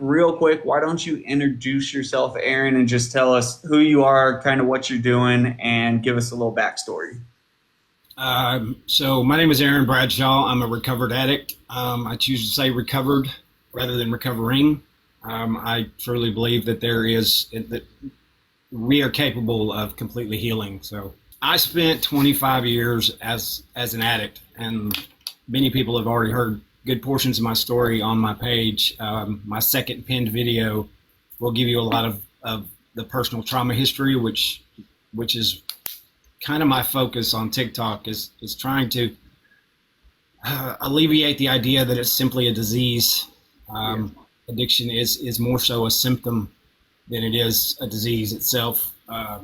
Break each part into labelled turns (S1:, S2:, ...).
S1: Real quick, why don't you introduce yourself, Aaron, and just tell us who you are, kind of what you're doing, and give us a little backstory.
S2: So my name is Aaron Bradshaw. I'm a recovered addict. I choose to say recovered rather than recovering. I truly believe that that we are capable of completely healing. So I spent 25 years as an addict, and many people have already heard good portions of my story on my page. My second pinned video will give you a lot of the personal trauma history, which is kind of my focus on TikTok is trying to alleviate the idea that it's simply a disease. Addiction is more so a symptom than it is a disease itself. I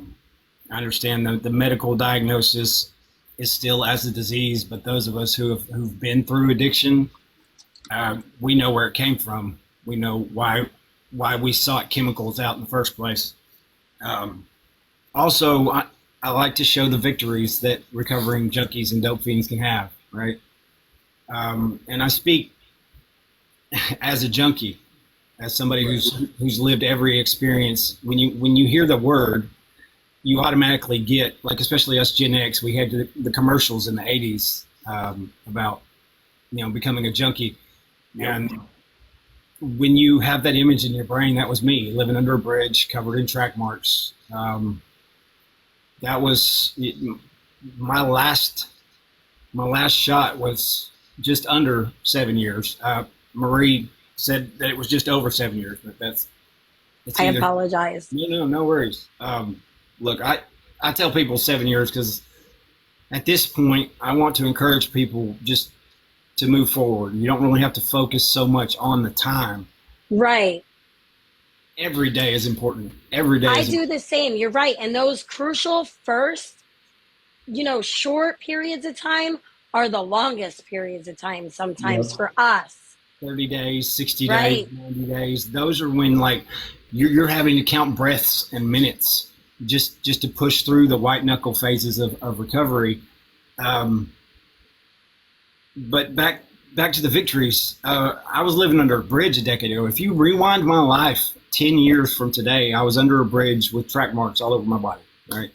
S2: understand the medical diagnosis is still as a disease, but those of us who've been through addiction, we know where it came from. We know why we sought chemicals out in the first place. Also, I like to show the victories that recovering junkies and dope fiends can have, right? And I speak as a junkie, as somebody who's lived every experience. When you hear the word, you automatically get, like, especially us Gen X, we had the commercials in the 80s about, becoming a junkie. And when you have that image in your brain, that was me living under a bridge covered in track marks. That was my last shot was just under 7 years. Marie said that it was just over 7 years, but that's
S3: I apologize.
S2: No worries. Look, I tell people 7 years because at this point I want to encourage people just to move forward. You don't really have to focus so much on the time.
S3: Right.
S2: Every day is important. Every day.
S3: I do the same. You're right. And those crucial first, short periods of time are the longest periods of time sometimes for us.
S2: 30 days, 60
S3: right.
S2: days, 90 days. Those are when you're having to count breaths and minutes just to push through the white knuckle phases of recovery. But back to the victories. I was living under a bridge a decade ago. If you rewind my life 10 years from today, I was under a bridge with track marks all over my body, right?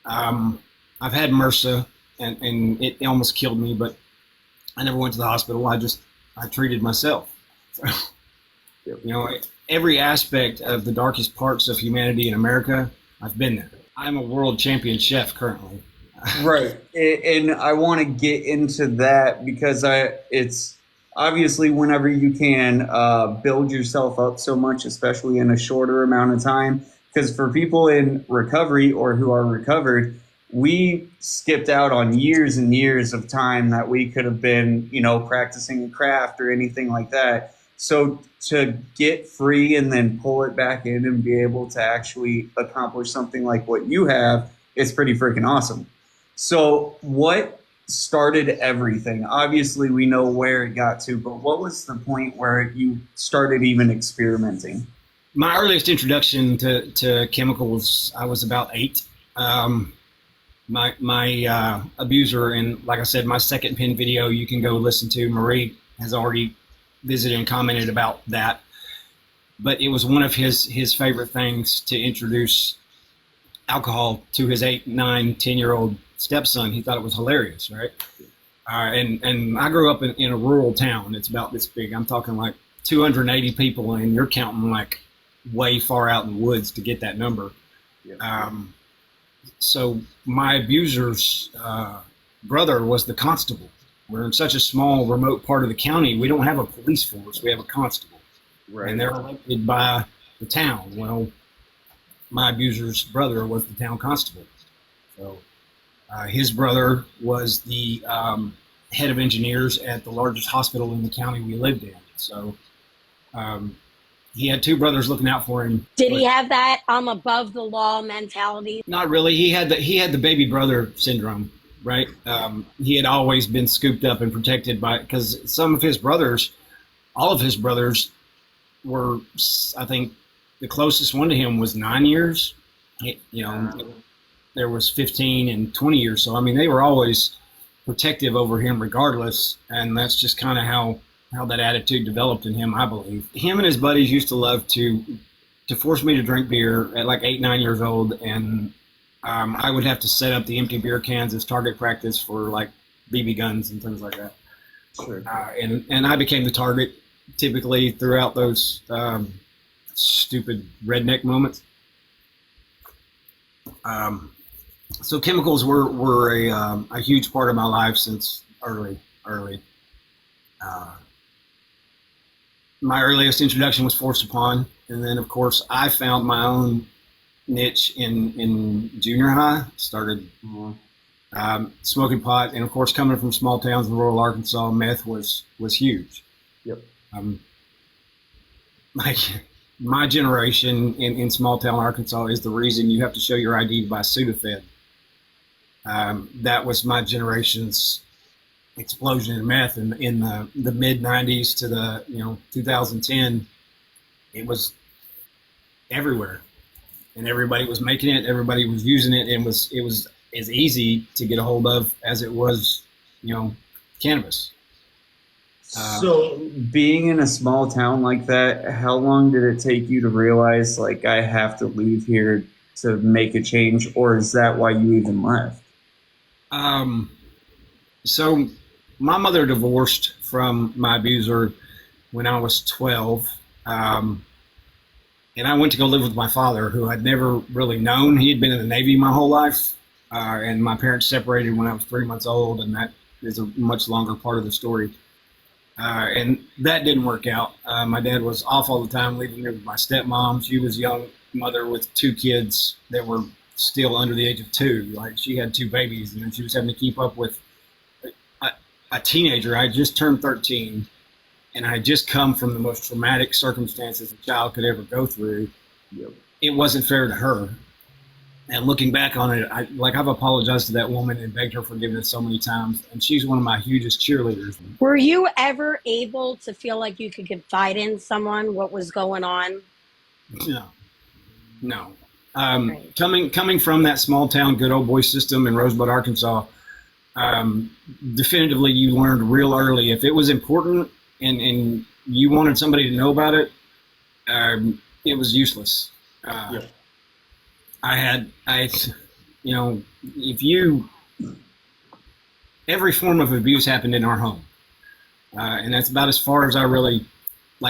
S2: I've had MRSA, and it almost killed me, but I never went to the hospital. I treated myself. So, every aspect of the darkest parts of humanity in America, I've been there. I'm a world champion chef currently.
S1: Right. And I want to get into that because it's obviously whenever you can build yourself up so much, especially in a shorter amount of time, because for people in recovery or who are recovered, we skipped out on years and years of time that we could have been, practicing a craft or anything like that. So to get free and then pull it back in and be able to actually accomplish something like what you have, it's pretty freaking awesome. So what started everything? Obviously, we know where it got to, but what was the point where you started even experimenting?
S2: My earliest introduction to chemicals, I was about 8. My abuser, and like I said, my second pin video you can go listen to. Marie has already visited and commented about that. But it was one of his favorite things to introduce alcohol to his 8, 9, 10-year-old stepson. He thought it was hilarious, right? And I grew up in a rural town. It's about this big. I'm talking like 280 people, and you're counting like way far out in the woods to get that number. Yeah. So my abuser's brother was the constable. We're in such a small, remote part of the county. We don't have a police force. We have a constable. Right. And they're elected by the town. Well, my abuser's brother was the town constable. So his brother was the head of engineers at the largest hospital in the county we lived in. So he had 2 brothers looking out for him.
S3: Did he have that above the law mentality?
S2: Not really. He had the baby brother syndrome, right? He had always been scooped up and protected because some of his brothers, all of his brothers were, I think, the closest one to him was 9 years. There was 15 and 20 years. So, I mean, they were always protective over him regardless. And that's just kind of how how that attitude developed in him, I believe. Him and his buddies used to love to force me to drink beer at like 8, 9 years old, and I would have to set up the empty beer cans as target practice for like BB guns and things like that.
S1: Sure.
S2: And I became the target typically throughout those stupid redneck moments. So chemicals were a huge part of my life since early. My earliest introduction was forced upon, and then of course I found my own niche in junior high. Started smoking pot, and of course, coming from small towns in rural Arkansas, meth was huge.
S1: Yep.
S2: My generation in small town Arkansas is the reason you have to show your ID to buy Sudafed. That was my generation's explosion in meth in the mid 90s to the 2010. It was everywhere, and everybody was making it, everybody was using it, and it was as easy to get a hold of as it was cannabis.
S1: So being in a small town like that, how long did it take you to realize like I have to leave here to make a change, or is that why you even left?
S2: So my mother divorced from my abuser when I was 12. And I went to go live with my father, who I'd never really known. He had been in the Navy my whole life. And my parents separated when I was 3 months old, and that is a much longer part of the story. And that didn't work out. My dad was off all the time, leaving me with my stepmom. She was a young mother with 2 kids that were still under the age of 2. Like, she had 2 babies, and then she was having to keep up with a teenager. I just turned 13, and I had just come from the most traumatic circumstances a child could ever go through.
S1: Yep.
S2: It wasn't fair to her. And looking back on it, I've apologized to that woman and begged her forgiveness so many times, and she's one of my hugest cheerleaders.
S3: Were you ever able to feel like you could confide in someone what was going on?
S2: No.
S3: Right.
S2: Coming from that small town good old boy system in Rosebud, Arkansas, definitively you learned real early if it was important and you wanted somebody to know about it, it was useless.
S1: Yeah.
S2: Every form of abuse happened in our home. And that's about as far as I really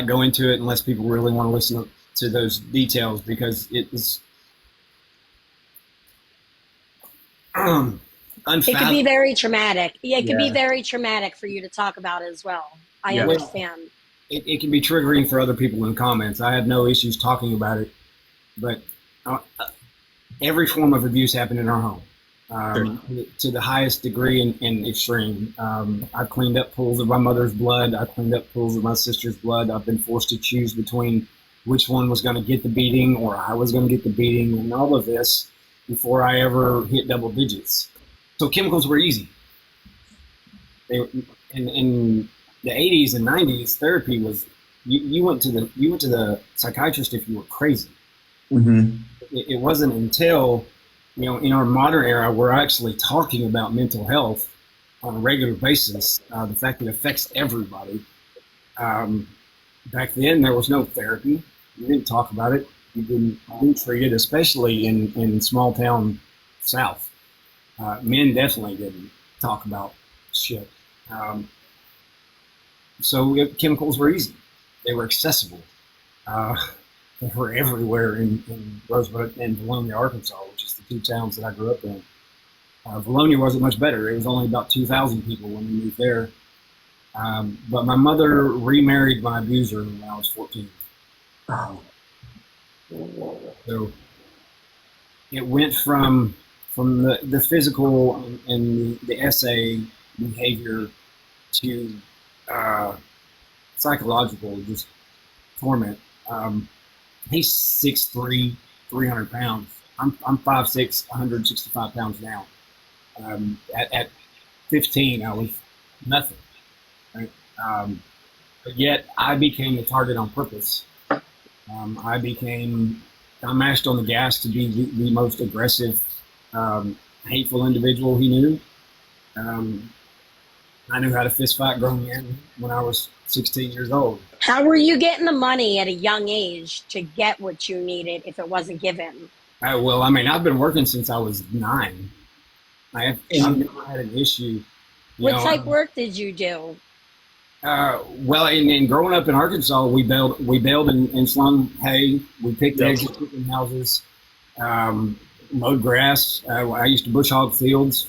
S2: go into it, unless people really want to listen to those details, because it was
S3: It could be very traumatic. Yeah, it could be very traumatic for you to talk about as well. I understand.
S2: It can be triggering for other people in comments. I had no issues talking about it, but every form of abuse happened in our home, to the highest degree and extreme. I've cleaned up pools of my mother's blood. I've cleaned up pools of my sister's blood. I've been forced to choose between which one was going to get the beating or I was going to get the beating, and all of this before I ever hit double digits. So chemicals were easy. They were, in the 80s and 90s, therapy was you went to the psychiatrist if you were crazy.
S1: Mm-hmm.
S2: It wasn't until in our modern era we're actually talking about mental health on a regular basis. The fact that it affects everybody. Back then there was no therapy. You didn't talk about it. You didn't treat it, especially in small town South. Men definitely didn't talk about shit. So chemicals were easy. They were accessible. They were everywhere in Rosebud and Valonia, Arkansas, which is the 2 towns that I grew up in. Valonia wasn't much better. It was only about 2,000 people when we moved there. But my mother remarried my abuser when I was 14.
S1: Oh.
S2: So it went from the physical and the essay behavior to psychological just torment. He's 6'3", 300 pounds. I'm 5'6", 165 pounds now. At 15, I was nothing. Right? But yet I became the target on purpose. I mashed on the gas to be the most aggressive, hateful individual he knew. I knew how to fist fight grown men when I was 16 years old.
S3: How were you getting the money at a young age to get what you needed if it wasn't given?
S2: Well, I mean, I've been working since I was 9. I've never had an issue. You
S3: What
S2: know,
S3: type work did you do?
S2: well, in growing up in Arkansas, we baled and slung hay. We picked eggs at chicken houses, mowed grass. I used to bush hog fields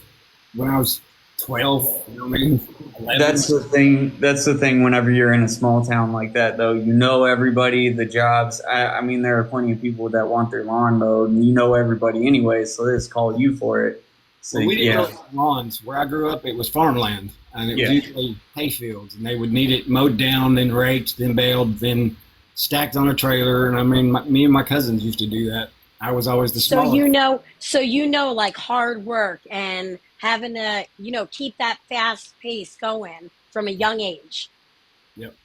S2: when I was 12. You know what I mean? 11.
S1: That's the thing. That's the thing. Whenever you're in a small town like that, though, you know everybody, the jobs. I mean, there are plenty of people that want their lawn mowed, and you know everybody anyway, so they just call you for it. So
S2: Well, we didn't have lawns. Where I grew up, it was farmland, and it was usually hay fields, and they would need it mowed down, then raked, then baled, then stacked on a trailer. And I mean, me and my cousins used to do that. I was always the
S3: So
S2: smallest.
S3: like hard work and having to, keep that fast pace going from a young age.
S2: Yep.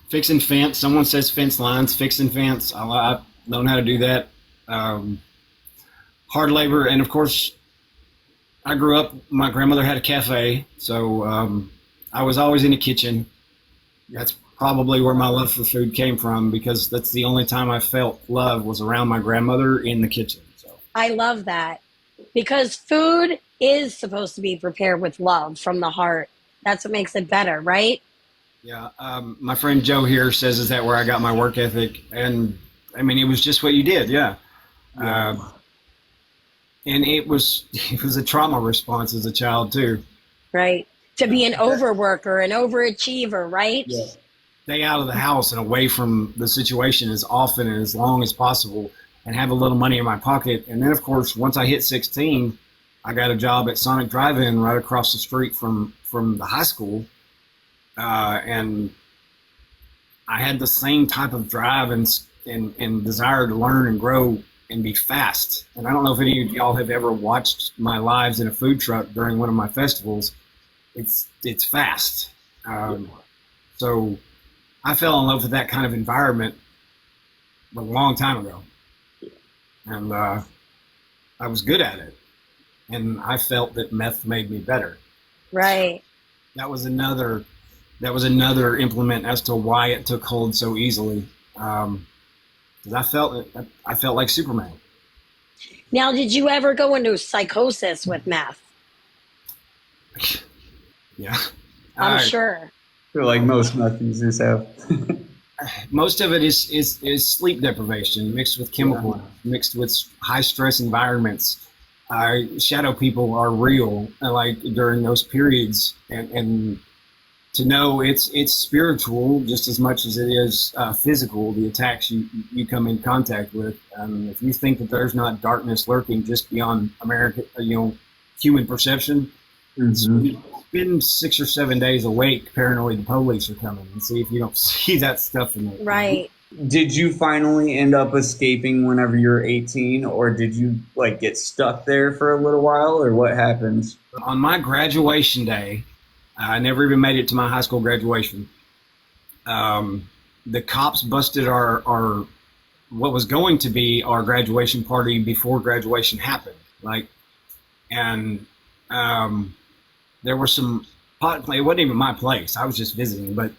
S2: Fixing fence. Someone says fence lines. Fixing fence. I learned how to do that. Hard labor, and of course, I grew up. My grandmother had a cafe, so I was always in the kitchen. That's probably where my love for food came from, because that's the only time I felt love was around my grandmother in the kitchen. So
S3: I love that because food is supposed to be prepared with love from the heart. That's what makes it better, right?
S2: yeah, my friend Joe here says, "Is that where I got my work ethic?" And I mean, it was just what you did. Yeah. And it was a trauma response as a child too.
S3: Right. To be an overworker, an overachiever, right?
S1: Yeah.
S2: Stay out of the house and away from the situation as often and as long as possible, and have a little money in my pocket. And then, of course, once I hit 16, I got a job at Sonic Drive-In right across the street from the high school, and I had the same type of drive and desire to learn and grow and be fast. And I don't know if any of y'all have ever watched my lives in a food truck during one of my festivals. It's fast. So I fell in love with that kind of environment a long time ago, and I was good at it. And I felt that meth made me better.
S3: Right.
S2: That was another implement as to why it took hold so easily. Because I felt like Superman.
S3: Now, did you ever go into psychosis with meth?
S2: Yeah.
S3: I'm sure.
S1: I feel like most meth users have.
S2: Most of it is sleep deprivation mixed with chemicals, mixed with high stress environments. Shadow people are real, like during those periods, and to know it's spiritual just as much as it is physical. The attacks you come in contact with. If you think that there's not darkness lurking just beyond human perception, spend 6 or 7 days awake, paranoid the police are coming, and see if you don't see that stuff in there.
S3: Right.
S1: Did you finally end up escaping whenever you were 18, or did you get stuck there for a little while, or what happened?
S2: On my graduation day, I never even made it to my high school graduation. The cops busted our what was going to be our graduation party before graduation happened. And there were some pot play. It wasn't even my place. I was just visiting, but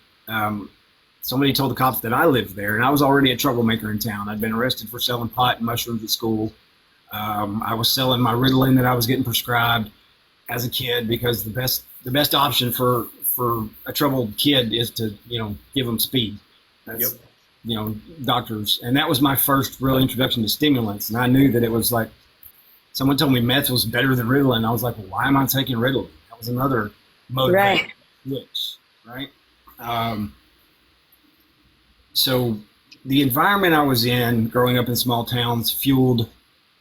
S2: somebody told the cops that I lived there, and I was already a troublemaker in town. I'd been arrested for selling pot and mushrooms at school. I was selling my Ritalin that I was getting prescribed as a kid, because the best option for a troubled kid is to give them speed. That's, doctors, and that was my first real introduction to stimulants. And I knew that it was like, someone told me meth was better than Ritalin. I was like, well, why am I taking Ritalin? That was another motivating switch, right? So the environment I was in growing up in small towns fueled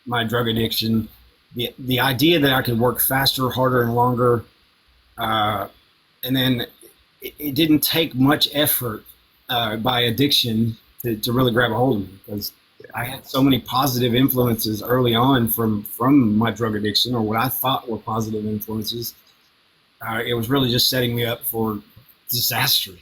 S2: my drug addiction. The idea that I could work faster, harder, and longer, and then it didn't take much effort by addiction to really grab a hold of me, because I had so many positive influences early on from my drug addiction, or what I thought were positive influences. It was really just setting me up for disaster.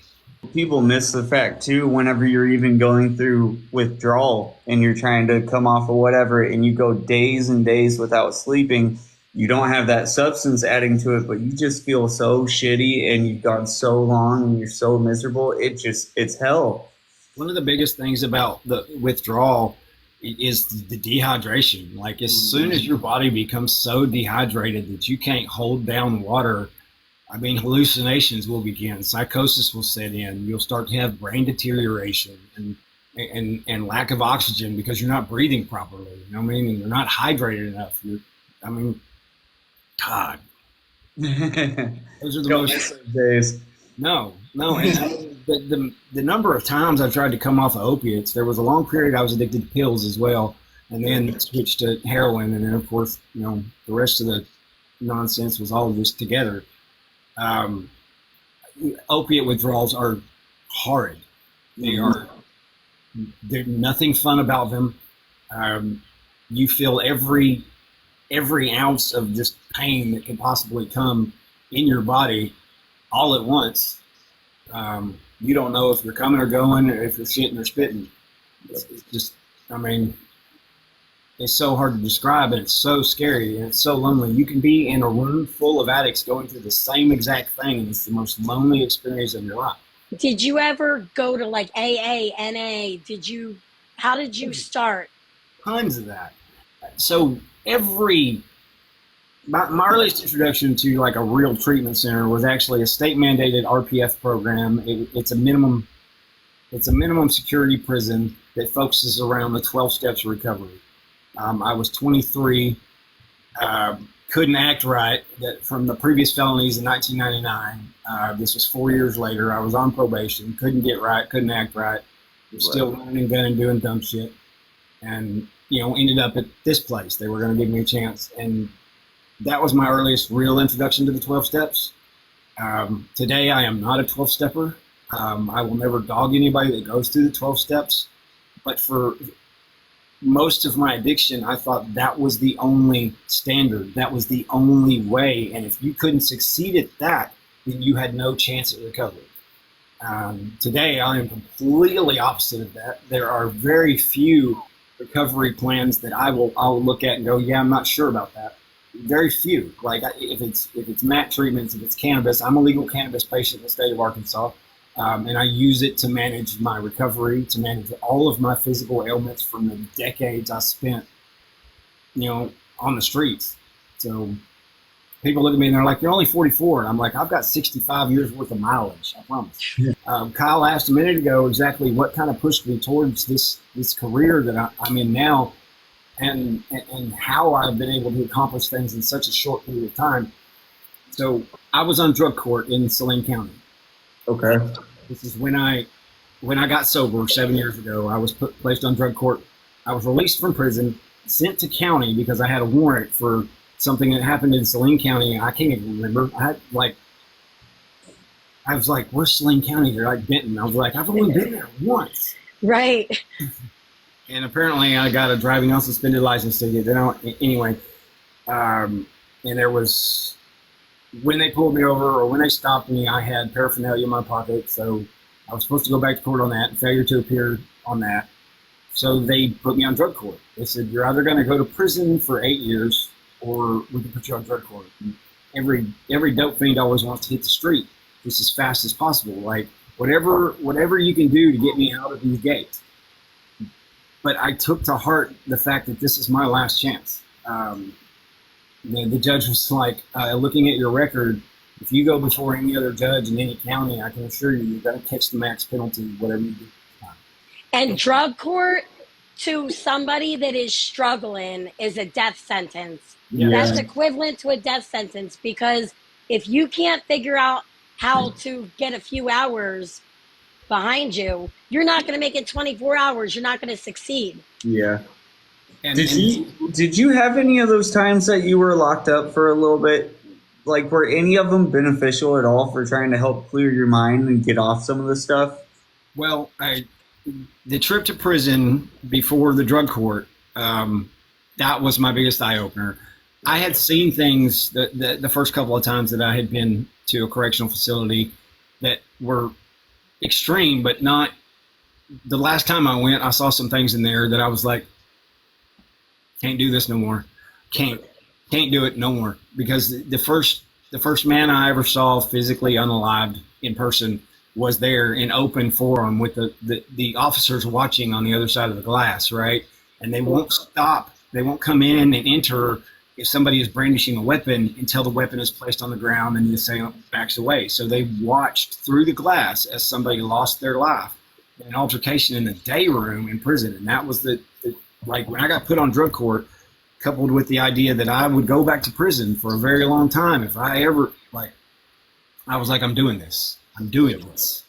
S1: People miss the fact too, whenever you're even going through withdrawal and you're trying to come off of whatever, and you go days and days without sleeping, you don't have that substance adding to it, but you just feel so shitty and you've gone so long and you're so miserable. It's hell.
S2: One of the biggest things about the withdrawal is the dehydration. Like as soon as your body becomes so dehydrated that you can't hold down water, I mean, hallucinations will begin, psychosis will set in, you'll start to have brain deterioration and lack of oxygen because you're not breathing properly. You know what I mean? And you're not hydrated enough. I mean, God, those are the
S1: Don't
S2: most
S1: miss those days.
S2: No. And the number of times I've tried to come off of opiates, there was a long period I was addicted to pills as well, and then switched to heroin, and then of course, the rest of the nonsense was all just together. Opiate withdrawals are horrid. There's nothing fun about them. You feel every ounce of just pain that can possibly come in your body all at once. You don't know if you're coming or going, or if you're shitting or spitting. It's just, I mean, it's so hard to describe, and it's so scary, and it's so lonely. You can be in a room full of addicts going through the same exact thing, and it's the most lonely experience of your life.
S3: Did you ever go to like AA, NA? How did you start?
S2: Tons of that. So my earliest introduction to like a real treatment center was actually a state mandated RPF program. It's a minimum security prison that focuses around the 12 steps of recovery. I was 23, couldn't act right from the previous felonies in 1999. This was 4 years later. I was on probation, couldn't get right, couldn't act right. Was still running and gunning, doing dumb shit. And, ended up at this place. They were going to give me a chance. And that was my earliest real introduction to the 12 steps. Today, I am not a 12-stepper. I will never dog anybody that goes through the 12 steps. But for most of my addiction, I thought that was the only standard. That was the only way. And if you couldn't succeed at that, then you had no chance at recovery. Today, I am completely opposite of that. There are very few recovery plans that I'll look at and go, yeah, I'm not sure about that. Very few. Like if it's MAT treatments, if it's cannabis, I'm a legal cannabis patient in the state of Arkansas. And I use it to manage my recovery, to manage all of my physical ailments from the decades I spent, on the streets. So people look at me and they're like, you're only 44. And I'm like, I've got 65 years worth of mileage, I promise. Yeah. Kyle asked a minute ago exactly what kind of pushed me towards this career that I'm in now, and how I've been able to accomplish things in such a short period of time. So I was on drug court in Saline County.
S1: Okay.
S2: This is when I got sober 7 years ago. I was placed on drug court. I was released from prison, sent to county because I had a warrant for something that happened in Saline County. I can't even remember. I was like, where's Saline County? They're like Benton. I was like, I've only been there once.
S3: Right.
S2: And apparently I got a driving on suspended license ticket. Anyway, and there was, when they pulled me over or when they stopped me, I had paraphernalia in my pocket. So I was supposed to go back to court on that, failure to appear on that. So they put me on drug court. They said, you're either going to go to prison for 8 years or we can put you on drug court. And every dope fiend always wants to hit the street just as fast as possible. Like whatever you can do to get me out of these gates. But I took to heart the fact that this is my last chance. The judge was like, looking at your record, if you go before any other judge in any county, I can assure you, you're going to catch the max penalty, whatever you do.
S3: And drug court to somebody that is struggling is a death sentence. Yeah. That's equivalent to a death sentence, because if you can't figure out how to get a few hours behind you, you're not going to make it 24 hours. You're not going to succeed.
S1: Yeah. Did you have any of those times that you were locked up for a little bit? Like, were any of them beneficial at all for trying to help clear your mind and get off some of the stuff?
S2: Well, the trip to prison before the drug court, that was my biggest eye opener. I had seen things the first couple of times that I had been to a correctional facility that were extreme, but not. The last time I went, I saw some things in there that I was like, can't do this no more. Can't Can't do it no more, because the first man I ever saw physically unalived in person was there in open forum with the officers watching on the other side of the glass, right? And they won't stop. They won't come in and enter if somebody is brandishing a weapon until the weapon is placed on the ground and the assailant backs away. So they watched through the glass as somebody lost their life in an altercation in the day room in prison. And that was like when I got put on drug court, coupled with the idea that I would go back to prison for a very long time if I ever, like, I was like, I'm doing this. I'm doing this.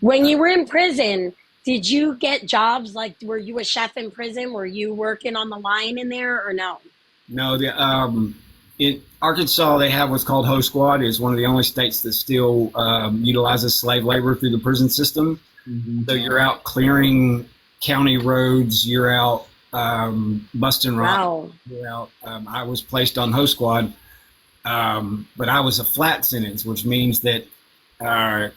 S3: When you were in prison, did you get jobs? Like, were you a chef in prison? Were you working on the line in there or no?
S2: No, in Arkansas, they have what's called Ho Squad. It's one of the only states that still utilizes slave labor through the prison system. Mm-hmm. So you're out clearing county roads. You're out busting rock.
S3: Wow.
S2: You're out. I was placed on Ho Squad, but I was a flat sentence, which means that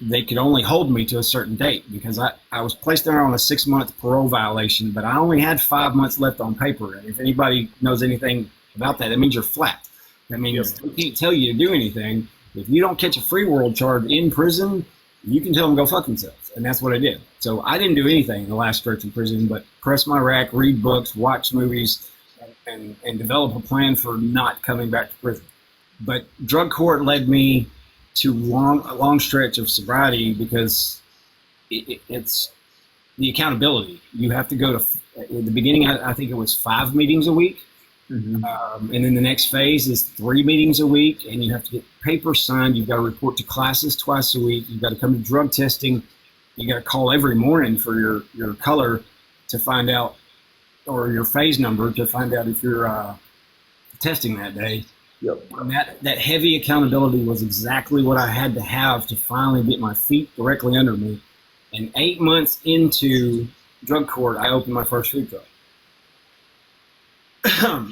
S2: they could only hold me to a certain date, because I was placed there on a 6-month parole violation, but I only had 5 months left on paper. And if anybody knows anything about that, it means you're flat. That means they can't tell you to do anything. If you don't catch a free world charge in prison, you can tell them to go fuck themselves. And that's what I did. So I didn't do anything in the last stretch in prison but press my rack, read books, watch movies, and develop a plan for not coming back to prison. But drug court led me to a long stretch of sobriety, because it's the accountability. You have to go to, in the beginning, I think it was 5 meetings a week. Mm-hmm. And then the next phase is 3 meetings a week, and you have to get papers signed. You've got to report to classes twice a week. You've got to come to drug testing. You got to call every morning for your color to find out, or your phase number to find out if you're testing that day. Yep. And that heavy accountability was exactly what I had to have to finally get my feet directly under me. And 8 months into drug court, I opened my first food truck.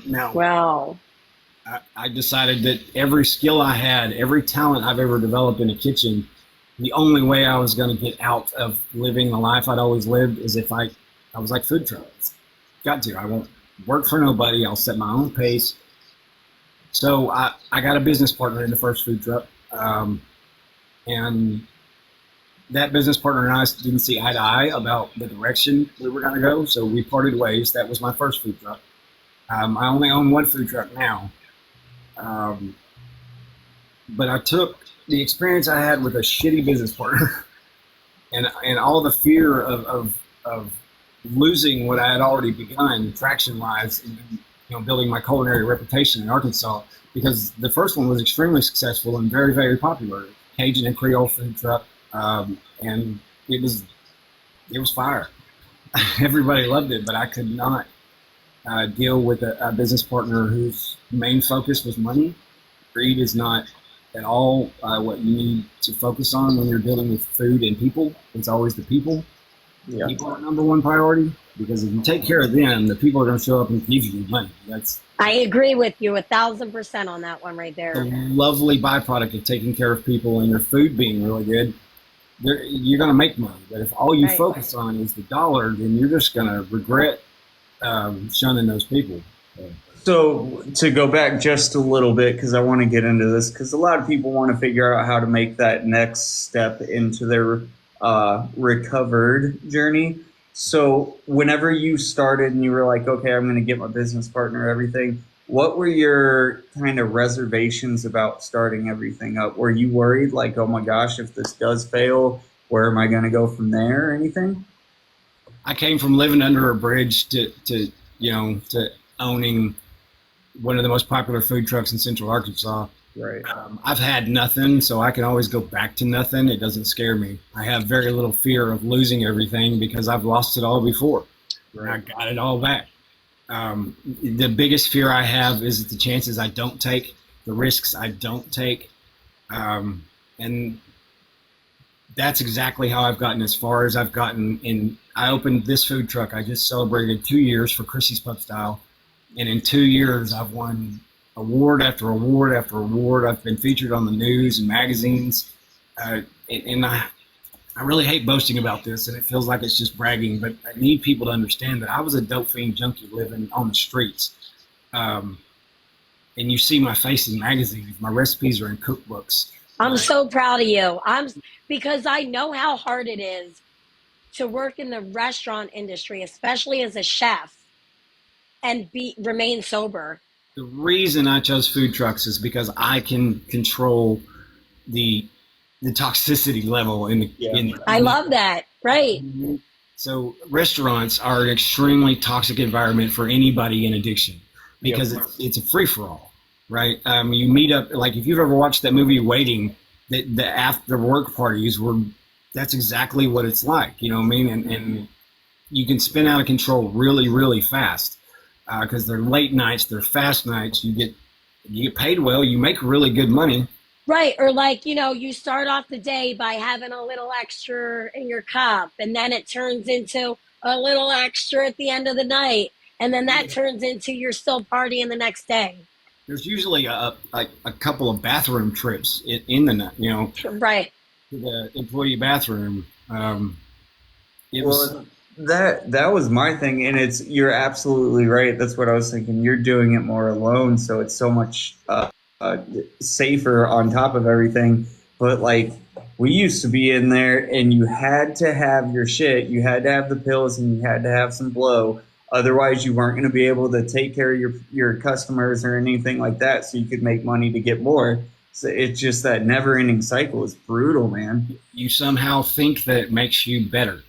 S2: Now,
S3: wow.
S2: I decided that every skill I had, every talent I've ever developed in a kitchen, the only way I was going to get out of living the life I'd always lived is if I was like food trucks. Got to. I won't work for nobody. I'll set my own pace. So I got a business partner in the first food truck, and that business partner and I didn't see eye to eye about the direction we were going to go, so we parted ways. That was my first food truck. I only own one food truck now, but I took the experience I had with a shitty business partner and all the fear of losing what I had already begun traction-wise, building my culinary reputation in Arkansas, because the first one was extremely successful and very, very popular. Cajun and Creole food truck, and it was fire. Everybody loved it, but I could not deal with a business partner whose main focus was money. Greed is not at all what you need to focus on when you're dealing with food and people. It's always the people. Yeah. People are number one priority, because if you take care of them, the people are going to show up and give you money.
S3: I agree with you 1,000% on that one right there.
S2: A lovely byproduct of taking care of people and your food being really good. You're going to make money. But if all you focus on is the dollar, then you're just going to regret shunning those people.
S1: So to go back just a little bit, because I want to get into this, because a lot of people want to figure out how to make that next step into their recovered journey. So whenever you started and you were like, okay, I'm going to get my business partner, everything, what were your kind of reservations about starting everything up? Were you worried, like, oh my gosh, if this does fail, where am I going to go from there or anything?
S2: I came from living under a bridge to owning one of the most popular food trucks in Central Arkansas.
S1: Right.
S2: I've had nothing, so I can always go back to nothing. It doesn't scare me. I have very little fear of losing everything, because I've lost it all before. Right. I got it all back. The biggest fear I have is the chances I don't take, the risks I don't take. And that's exactly how I've gotten as far as I've gotten. I opened this food truck. I just celebrated 2 years for Chrissy's Pub Style. And in 2 years, I've won award after award after award. I've been featured on the news and magazines. And I really hate boasting about this, and it feels like it's just bragging, but I need people to understand that I was a dope fiend junkie living on the streets. and you see my face in magazines. My recipes are in cookbooks.
S3: I'm so proud of you. Because I know how hard it is to work in the restaurant industry, especially as a chef, and remain sober.
S2: The reason I chose food trucks is because I can control the toxicity level
S3: I love that. Right.
S2: So restaurants are an extremely toxic environment for anybody in addiction because it's a free for all, right? You meet up, like if you've ever watched that movie Waiting, the after work parties that's exactly what it's like, you know what I mean? And you can spin out of control really, really fast because they're late nights, they're fast nights. You get paid well, you make really good money.
S3: Right. Or like, you start off the day by having a little extra in your cup, and then it turns into a little extra at the end of the night. And then that turns into you're still partying the next day.
S2: There's usually a couple of bathroom trips in the night,
S3: right,
S2: to the employee bathroom.
S1: That was my thing, and you're absolutely right. That's what I was thinking. You're doing it more alone, so it's so much safer on top of everything. But like, we used to be in there, and you had to have your shit. You had to have the pills, and you had to have some blow. Otherwise, you weren't going to be able to take care of your customers or anything like that, so you could make money to get more. So it's just that never-ending cycle is brutal, man.
S2: You somehow think that it makes you better.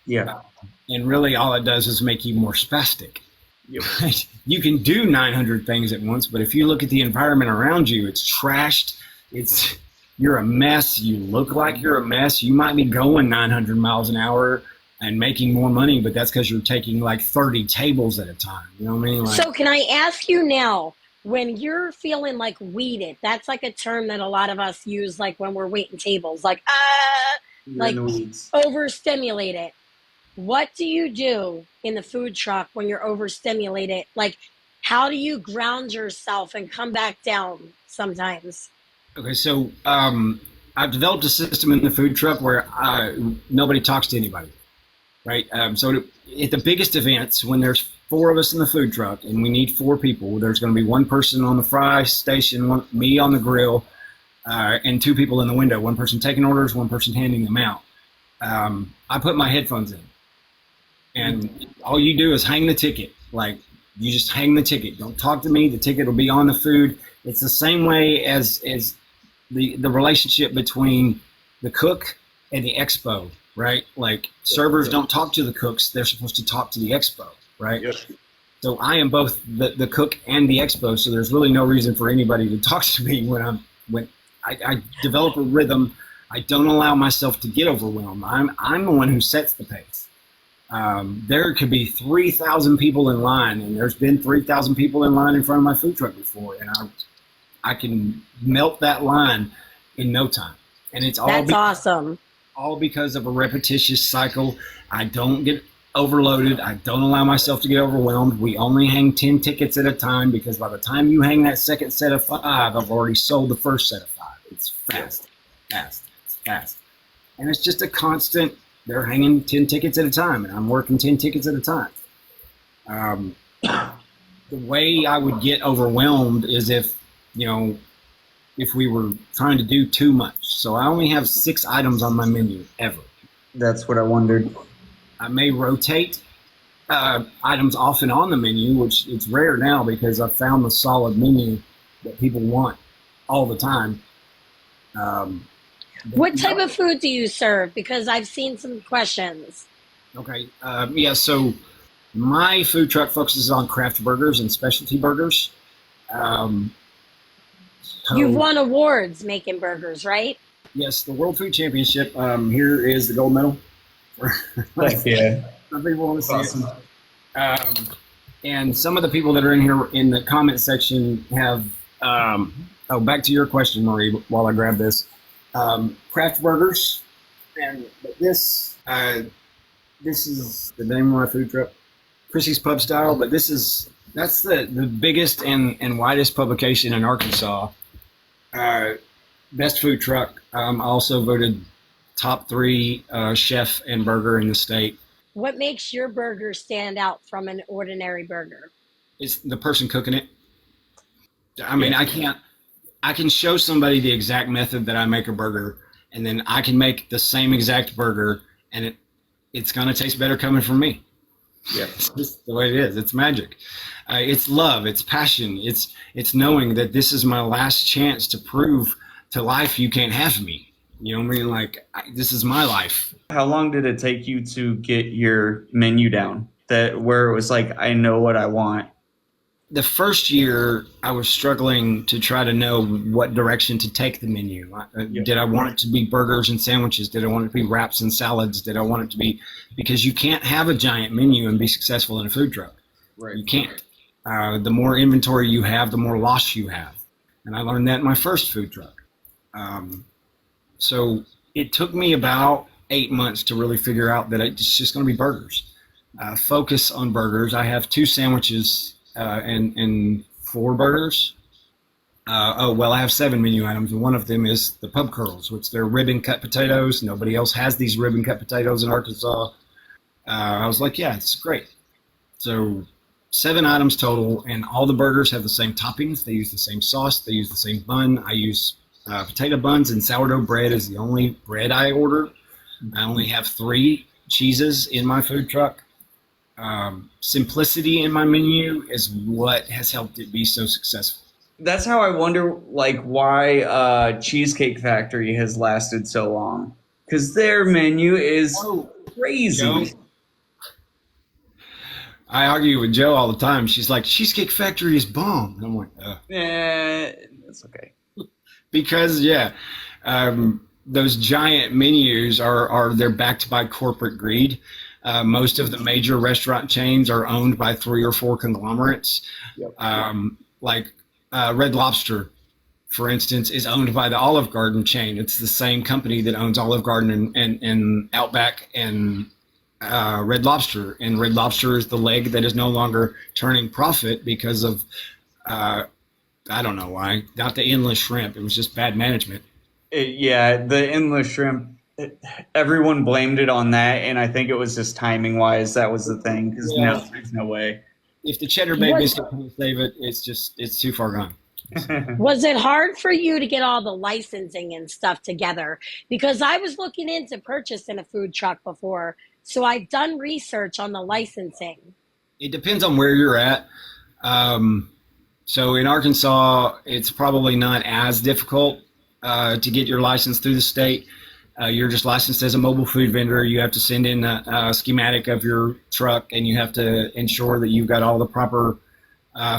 S1: Yeah.
S2: And really all it does is make you more spastic. Yep. You can do 900 things at once, but if you look at the environment around you, it's trashed. You're a mess. You look like you're a mess. You might be going 900 miles an hour and making more money, but that's because you're taking like 30 tables at a time. You know what I mean?
S3: So can I ask you now, when you're feeling like weeded, that's like a term that a lot of us use, like when we're waiting tables, like overstimulated. What do you do in the food truck when you're overstimulated? Like, how do you ground yourself and come back down sometimes?
S2: Okay, so I've developed a system in the food truck where nobody talks to anybody, right? So at the biggest events, when there's 4 of us in the food truck and we need 4 people, there's going to be 1 person on the fry station, me on the grill, and 2 people in the window, 1 person taking orders, 1 person handing them out. I put my headphones in. And all you do is hang the ticket. Like, you just hang the ticket. Don't talk to me. The ticket will be on the food. It's the same way as the relationship between the cook and the expo, right? Like, servers don't talk to the cooks. They're supposed to talk to the expo, right? Yes. So I am both the cook and the expo. So there's really no reason for anybody to talk to me when I develop a rhythm. I don't allow myself to get overwhelmed. I'm the one who sets the pace. There could be 3,000 people in line, and there's been 3,000 people in line in front of my food truck before, and I can melt that line in no time. And it's all
S3: awesome.
S2: All because of a repetitious cycle. I don't get overloaded. I don't allow myself to get overwhelmed. We only hang 10 tickets at a time because by the time you hang that second set of 5, I've already sold the first set of 5. It's fast. And it's just a constant. They're hanging 10 tickets at a time, and I'm working 10 tickets at a time. The way I would get overwhelmed is if we were trying to do too much. So I only have 6 items on my menu ever.
S1: That's what I wondered.
S2: I may rotate items off and on the menu, which it's rare now because I've found the solid menu that people want all the time.
S3: What type of food do you serve? Because I've seen some questions.
S2: Okay. So my food truck focuses on craft burgers and specialty burgers.
S3: You've won awards making burgers, right?
S2: Yes, the World Food Championship. Here is the gold medal.
S1: Yeah.
S2: Some people want to see it. And some of the people that are in here in the comment section have, back to your question, Marie, while I grab this. Craft burgers, and this is the name of my food truck, Chrissy's Pub Style. But that's the biggest and widest publication in Arkansas. Best food truck. Also voted top 3 chef and burger in the state.
S3: What makes your burger stand out from an ordinary burger?
S2: It's the person cooking it. I mean, I can show somebody the exact method that I make a burger, and then I can make the same exact burger, and it's going to taste better coming from me.
S1: Yeah,
S2: It's just the way it is. It's magic. It's love. It's passion. It's knowing that this is my last chance to prove to life you can't have me. You know what I mean? Like, this is my life.
S1: How long did it take you to get your menu down? That where it was like, I know what I want.
S2: The first year, I was struggling to try to know what direction to take the menu. Did I want it to be burgers and sandwiches? Did I want it to be wraps and salads? Did I want it to be, because you can't have a giant menu and be successful in a food truck.
S1: Right.
S2: You can't. The more inventory you have, the more loss you have. And I learned that in my first food truck. So it took me about 8 months to really figure out that it's just going to be burgers. Focus on burgers. I have 2 sandwiches and 4 burgers. I have 7 menu items, and one of them is the pub curls, which they're ribbon cut potatoes. Nobody else has these ribbon cut potatoes in Arkansas. I was like, yeah, it's great. So 7 items total, and all the burgers have the same toppings. They use the same sauce. They use the same bun. I use potato buns, and sourdough bread is the only bread I order. I only have 3 cheeses in my food truck. Simplicity in my menu is what has helped it be so successful.
S1: That's how I wonder, like, why Cheesecake Factory has lasted so long. Because their menu is crazy.
S2: Joe, I argue with Joe all the time. She's like, Cheesecake Factory is bomb. And I'm like,
S1: that's okay.
S2: Because, those giant menus they're backed by corporate greed. Most of the major restaurant chains are owned by 3 or 4 conglomerates. Like Red Lobster, for instance, is owned by the Olive Garden chain. It's the same company that owns Olive Garden and Outback and Red Lobster. And Red Lobster is the leg that is no longer turning profit because of, I don't know why, not the endless shrimp. It was just bad management.
S1: The endless shrimp. Everyone blamed it on that, and I think it was just timing wise that was the thing, because now there's no way.
S2: If the Cheddar Bay biscuit can save it, it's too far gone.
S3: Was it hard for you to get all the licensing and stuff together? Because I was looking into purchasing a food truck before, so I've done research on the licensing.
S2: It depends on where you're at. So in Arkansas, it's probably not as difficult to get your license through the state. You're just licensed as a mobile food vendor. You have to send in a schematic of your truck, and you have to ensure that you've got all the proper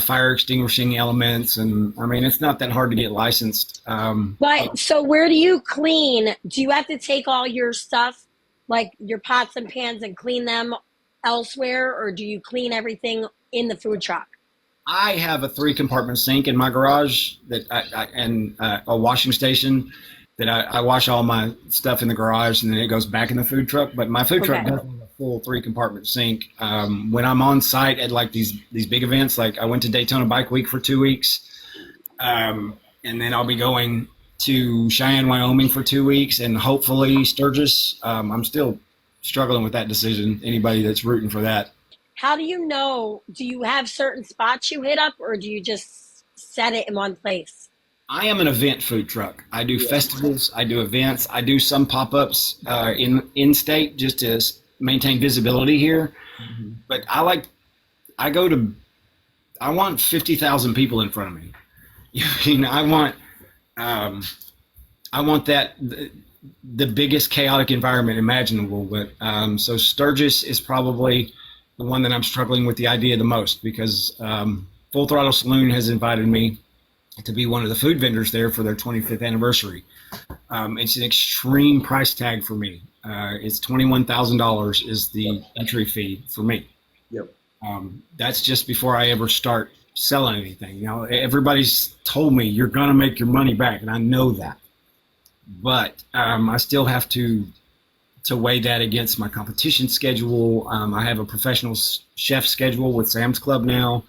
S2: fire extinguishing elements. And I mean, it's not that hard to get licensed.
S3: But so where do you clean? Do you have to take all your stuff, like your pots and pans, and clean them elsewhere, or do you clean everything in the food truck?
S2: I have a 3-compartment sink in my garage and a washing station that I wash all my stuff in the garage, and then it goes back in the food truck. But my food truck doesn't have a full 3-compartment sink. When I'm on site at like these big events, like I went to Daytona Bike Week for 2 weeks, and then I'll be going to Cheyenne, Wyoming for 2 weeks, and hopefully Sturgis. I'm still struggling with that decision. Anybody that's rooting for that.
S3: How do you know? Do you have certain spots you hit up, or do you just set it in one place?
S2: I am an event food truck. I do festivals. I do events. I do some pop-ups in state just to maintain visibility here. Mm-hmm. But I want 50,000 people in front of me. I want that the biggest chaotic environment imaginable. But so Sturgis is probably the one that I'm struggling with the idea the most, because Full Throttle Saloon has invited me to be one of the food vendors there for their 25th anniversary. It's an extreme price tag for me. It's $21,000 is the entry fee for me.
S1: Yep.
S2: That's just before I ever start selling anything. Everybody's told me you're gonna make your money back, and I know that. But I still have to weigh that against my competition schedule. I have a professional chef schedule with Sam's Club now.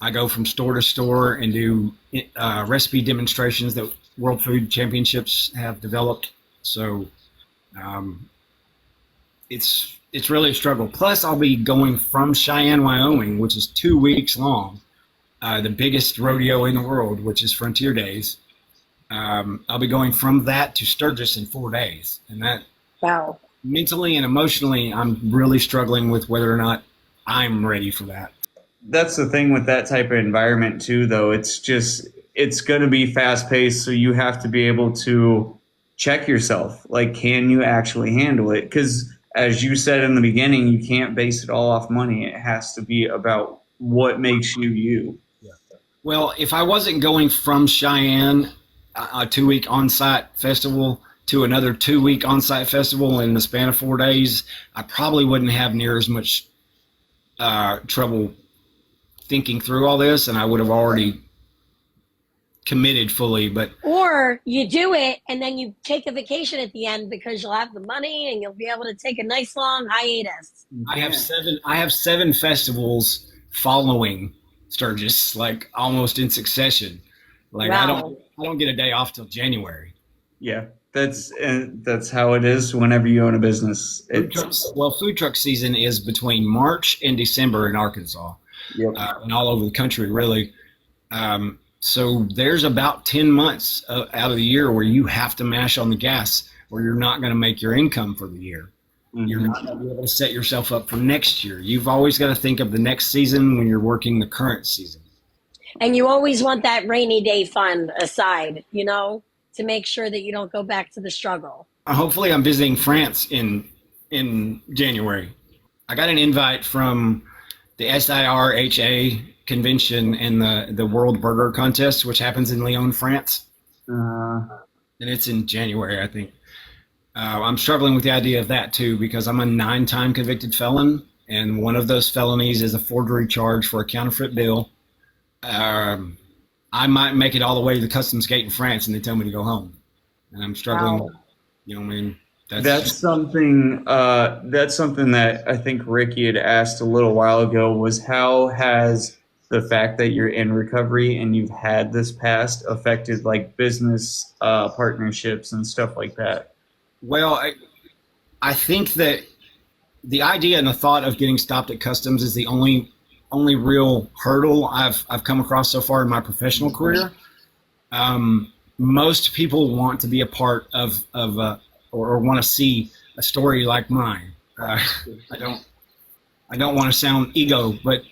S2: I go from store to store and do recipe demonstrations that World Food Championships have developed. So it's really a struggle. Plus, I'll be going from Cheyenne, Wyoming, which is 2 weeks long, the biggest rodeo in the world, which is Frontier Days. I'll be going from that to Sturgis in 4 days. And that,
S3: Wow.
S2: mentally and emotionally, I'm really struggling with whether or not I'm ready for that.
S1: That's the thing with that type of environment too, though. It's going to be fast paced, so you have to be able to check yourself. Like, can you actually handle it? Because as you said in the beginning, you can't base it all off money. It has to be about what makes you you.
S2: Well, if I wasn't going from Cheyenne, a 2 week on-site festival, to another 2 week on-site festival in the span of 4 days, I probably wouldn't have near as much trouble thinking through all this, and I would have already committed fully. But
S3: Or you do it and then you take a vacation at the end because you'll have the money and you'll be able to take a nice long hiatus.
S2: I have seven festivals following Sturgis, like almost in succession. Like
S3: Wow.
S2: I don't get a day off till January.
S1: Yeah, that's how it is whenever you own a business.
S2: Food truck season is between March and December in Arkansas,
S1: Yep.
S2: And all over the country, really. So there's about 10 months out of the year where you have to mash on the gas, or you're not going to make your income for the year.
S1: Mm-hmm.
S2: You're not going to be able to set yourself up for next year. You've always got to think of the next season when you're working the current season.
S3: And you always want that rainy day fund aside, to make sure that you don't go back to the struggle.
S2: Hopefully I'm visiting France in January. I got an invite from the SIRHA convention and the World Burger Contest, which happens in Lyon, France. And it's in January, I think. I'm struggling with the idea of that too, because I'm a 9-time convicted felon, and one of those felonies is a forgery charge for a counterfeit bill. I might make it all the way to the customs gate in France, and they tell me to go home, and I'm struggling.
S3: Wow.
S2: I mean,
S1: that's something. That's something that I think Ricky had asked a little while ago. Was how has the fact that you're in recovery and you've had this past affected like business partnerships and stuff like that?
S2: Well, I think that the idea and the thought of getting stopped at customs is the only real hurdle I've come across so far in my professional career. Most people want to be a part of or want to see a story like mine. I don't want to sound ego, but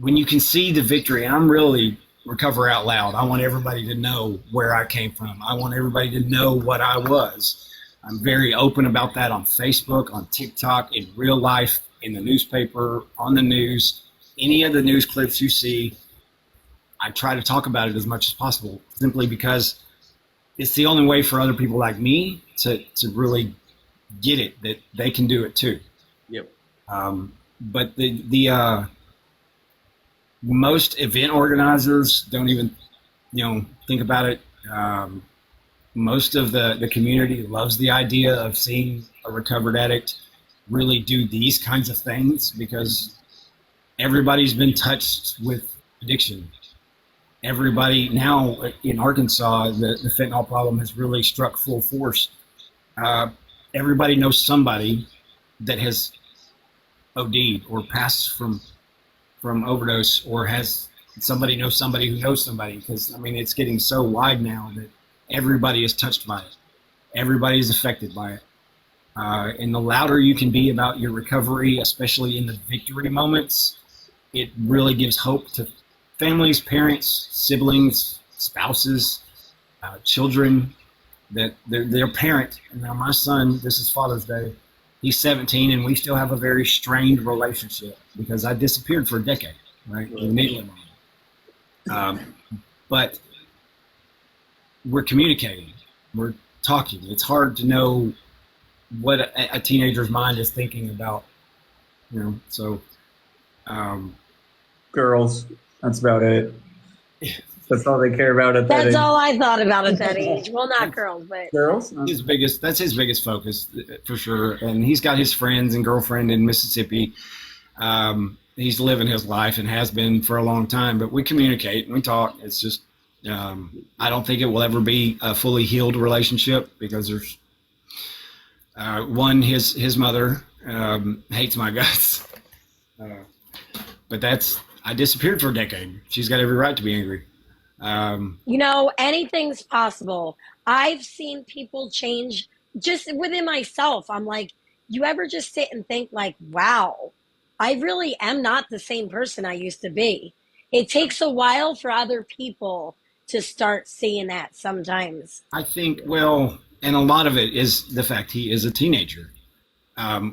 S2: when you can see the victory, and I'm really Recover Out Loud. I want everybody to know where I came from. I want everybody to know what I was. I'm very open about that on Facebook, on TikTok, in real life, in the newspaper, on the news. Any of the news clips you see, I try to talk about it as much as possible, simply because it's the only way for other people like me to really get it, that they can do it too.
S1: Yep.
S2: But the most event organizers don't even, think about it. Most of the community loves the idea of seeing a recovered addict really do these kinds of things, because everybody's been touched with addiction. Everybody now in Arkansas, the fentanyl problem has really struck full force. Everybody knows somebody that has OD'd or passed from overdose, or has somebody knows somebody who knows somebody, because it's getting so wide now that everybody is touched by it. Everybody is affected by it. And the louder you can be about your recovery, especially in the victory moments, it really gives hope to families, parents, siblings, spouses, children, that their parent. And now my son, this is Father's Day, he's 17, and we still have a very strained relationship because I disappeared for a decade, right? Immediately. But we're communicating, we're talking. It's hard to know what a teenager's mind is thinking about, so.
S1: Girls, that's about it. That's all they care about at that age.
S3: That's all I thought about at that age. Well, not girls, but
S1: Girls?
S2: That's his biggest focus, for sure. And he's got his friends and girlfriend in Mississippi. He's living his life and has been for a long time, but we communicate and we talk. It's just, I don't think it will ever be a fully healed relationship, because there's, his mother hates my guts. But I disappeared for a decade. She's got every right to be angry.
S3: Anything's possible. I've seen people change just within myself. I'm like, you ever just sit and think, like, wow, I really am not the same person I used to be? It takes a while for other people to start seeing that sometimes.
S2: I think, well, and a lot of it is the fact he is a teenager.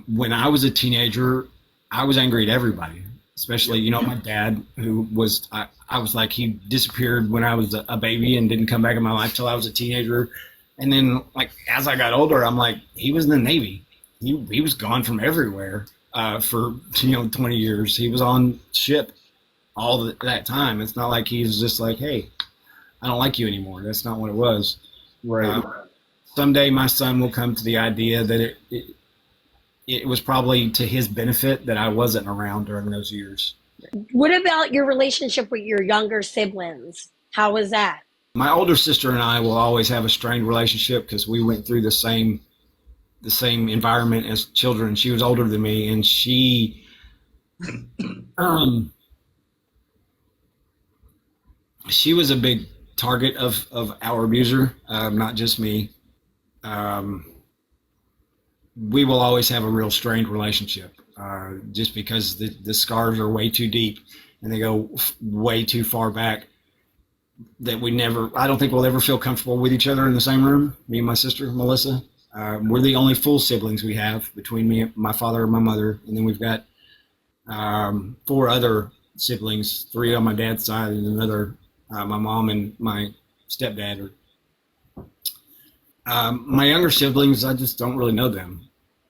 S2: When I was a teenager, I was angry at everybody, especially, my dad, who was, I was like, he disappeared when I was a baby and didn't come back in my life till I was a teenager. And then, like, as I got older, I'm like, he was in the Navy. He was gone from everywhere for, 20 years. He was on ship all that time. It's not like he's just like, hey, I don't like you anymore. That's not what it was.
S1: Right.
S2: Someday my son will come to the idea that it was probably to his benefit that I wasn't around during those years.
S3: What about your relationship with your younger siblings? How was that?
S2: My older sister and I will always have a strained relationship because we went through the same environment as children. She was older than me, and she she was a big target of our abuser, not just me. We will always have a real strained relationship, just because the scars are way too deep and they go way too far back that I don't think we'll ever feel comfortable with each other in the same room, me and my sister, Melissa. We're the only full siblings we have between me, my father, and my mother. And then we've got 4 other siblings, 3 on my dad's side and another, my mom and my stepdad. My younger siblings, I just don't really know them.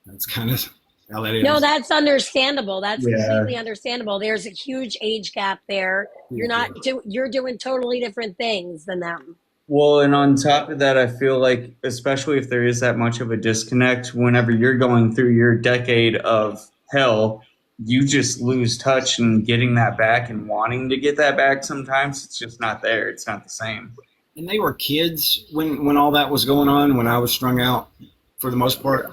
S2: That's kind of how that is.
S3: No, that's understandable. That's completely understandable. There's a huge age gap there. You're doing totally different things than them.
S1: Well, and on top of that, I feel like, especially if there is that much of a disconnect, whenever you're going through your decade of hell, you just lose touch, and getting that back and wanting to get that back, sometimes it's just not there. It's not the same.
S2: And they were kids when all that was going on, when I was strung out for the most part.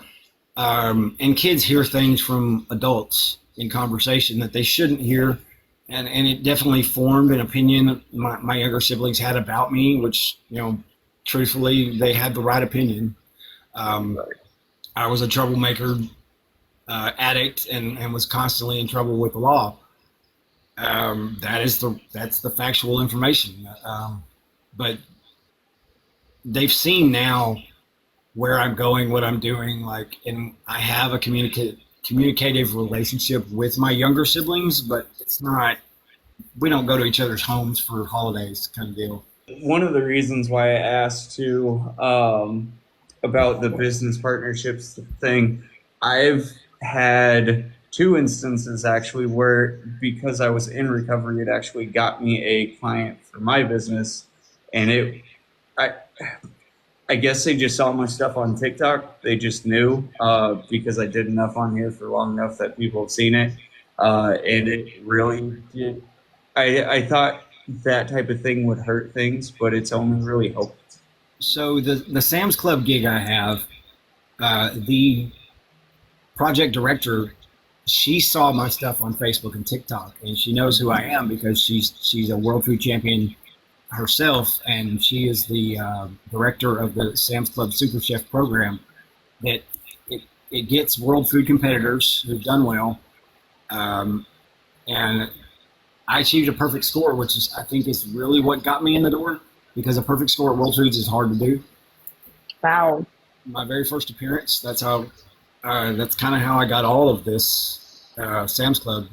S2: And kids hear things from adults in conversation that they shouldn't hear. And it definitely formed an opinion my younger siblings had about me, which, truthfully, they had the right opinion. I was a troublemaker, addict, and was constantly in trouble with the law. That's the factual information. But they've seen now where I'm going, what I'm doing, and I have a communicative relationship with my younger siblings, but it's not, we don't go to each other's homes for holidays kind of deal.
S1: One of the reasons why I asked too, about the business partnerships thing, I've had 2 instances actually where, because I was in recovery, it actually got me a client for my business. And I guess they just saw my stuff on TikTok. They just knew, because I did enough on here for long enough that people have seen it. And it really did. I thought that type of thing would hurt things, but it's only really helped.
S2: So the Sam's Club gig I have, the project director, she saw my stuff on Facebook and TikTok, and she knows who I am because she's a World Food Champion herself, and she is the director of the Sam's Club Super Chef program that it gets world food competitors who've done well, and I achieved a perfect score, which is, I think, is really what got me in the door, because a perfect score at World Foods is hard to do.
S3: Wow.
S2: My very first appearance, that's kind of how I got all of this Sam's Club.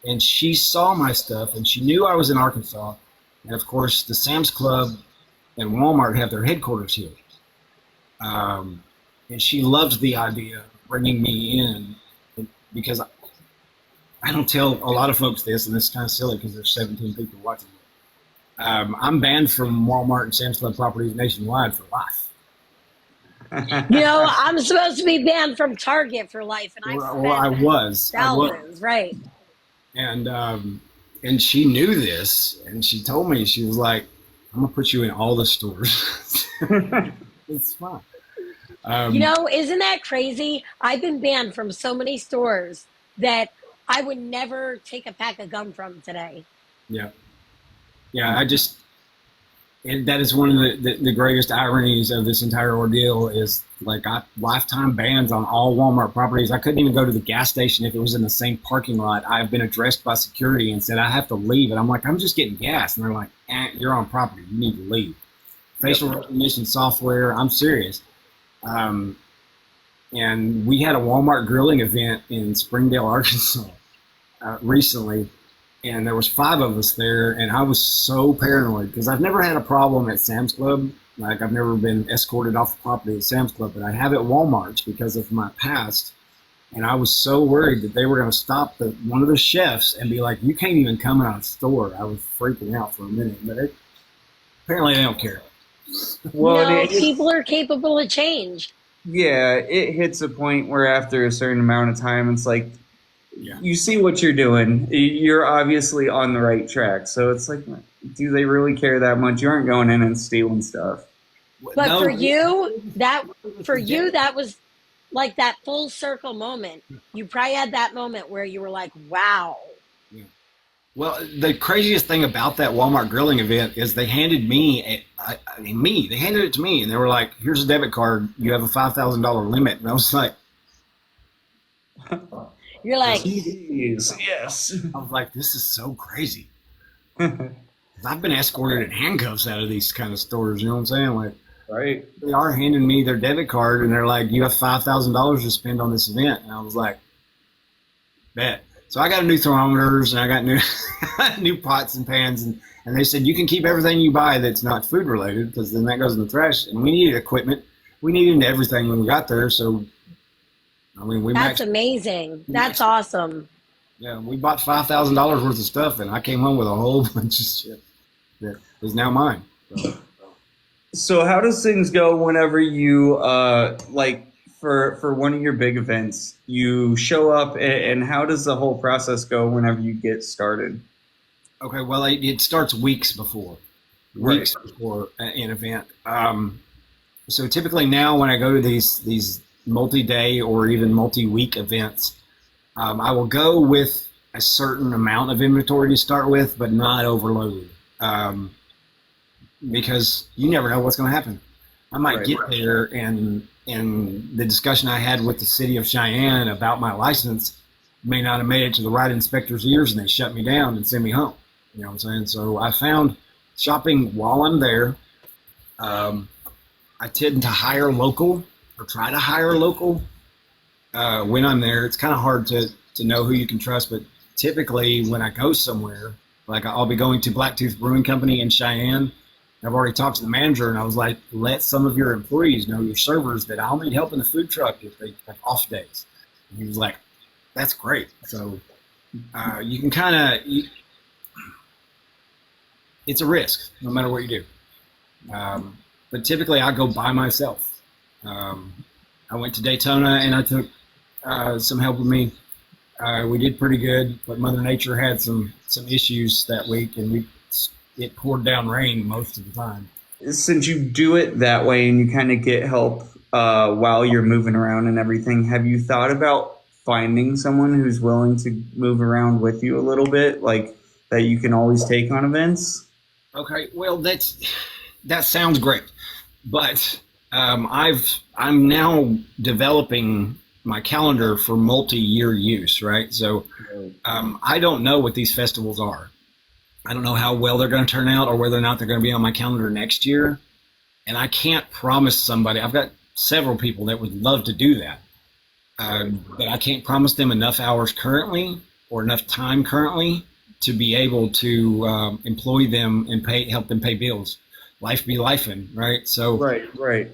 S2: And she saw my stuff, and she knew I was in Arkansas. And of course, the Sam's Club and Walmart have their headquarters here. And she loved the idea of bringing me in, because I don't tell a lot of folks this, and it's kind of silly because there's 17 people watching it. I'm banned from Walmart and Sam's Club properties nationwide for life.
S3: I'm supposed to be banned from Target for life, and
S2: I was
S3: thousands, right?
S2: And she knew this, and she told me, she was like, "I'm gonna put you in all the stores." It's fine.
S3: Isn't that crazy? I've been banned from so many stores that I would never take a pack of gum from today.
S2: Yeah. Yeah. And that is one of the greatest ironies of this entire ordeal is like lifetime bans on all Walmart properties. I couldn't even go to the gas station if it was in the same parking lot. I've been addressed by security and said I have to leave. And I'm like, I'm just getting gas. And they're like, you're on property. You need to leave. Facial recognition software. I'm serious. And we had a Walmart grilling event in Springdale, Arkansas recently. And there was 5 of us there, and I was so paranoid because I've never had a problem at Sam's Club. Like I've never been escorted off the property at Sam's Club, but I have at Walmart's because of my past. And I was so worried that they were going to stop one of the chefs and be like, "You can't even come in our store." I was freaking out for a minute, but apparently they don't care.
S3: Well, no, people are capable of change.
S1: Yeah, it hits a point where after a certain amount of time, it's like, you see what you're doing. You're obviously on the right track. So it's like, do they really care that much? You aren't going in and stealing stuff.
S3: But no. for you, that was like that full circle moment. You probably had that moment where you were like, wow.
S2: Yeah. Well, the craziest thing about that Walmart grilling event is they handed they handed it to me and they were like, here's a debit card. You have a $5,000 limit. And I was like,
S3: you're like,
S1: yes.
S2: I was like, this is so crazy. I've been escorted in handcuffs out of these kind of stores. You know what I'm saying? Like,
S1: right.
S2: They are handing me their debit card and they're like, you have $5,000 to spend on this event. And I was like, bet. So I got new thermometers and I got new pots and pans. And they said, you can keep everything you buy that's not food related because then that goes in the trash. And we needed equipment. We needed everything when we got there. So I mean,
S3: that's amazing. That's awesome.
S2: Yeah, we bought $5,000 worth of stuff, and I came home with a whole bunch of shit that is now mine.
S1: So how does things go whenever you like for one of your big events, you show up, and how does the whole process go whenever you get started?
S2: Okay, well, it starts weeks before an event. So typically now when I go to these multi-day or even multi-week events, I will go with a certain amount of inventory to start with, but not overloaded, because you never know what's going to happen. I might get there and the discussion I had with the city of Cheyenne about my license may not have made it to the right inspector's ears and they shut me down and send me home. You know what I'm saying? So I found shopping while I'm there. I tend to hire local or try to hire local when I'm there. It's kind of hard to know who you can trust, but typically when I go somewhere, like I'll be going to Blacktooth Brewing Company in Cheyenne. I've already talked to the manager and I was like, let some of your employees know, your servers, that I'll need help in the food truck if they have off days. And he was like, that's great. So you can kind of, it's a risk no matter what you do. But typically I go by myself. I went to Daytona and I took some help with me. We did pretty good, but Mother Nature had some issues that week, and it poured down rain most of the time.
S1: Since you do it that way and you kind of get help while you're moving around and everything, have you thought about finding someone who's willing to move around with you a little bit, like that you can always take on events?
S2: Okay, well, that sounds great, but I'm now developing my calendar for multi-year use, right? So I don't know what these festivals are. I don't know how well they're going to turn out or whether or not they're going to be on my calendar next year. And I can't promise somebody. I've got several people that would love to do that, but I can't promise them enough hours currently or enough time currently to be able to employ them and help them pay bills. Life be lifing, right? So
S1: right.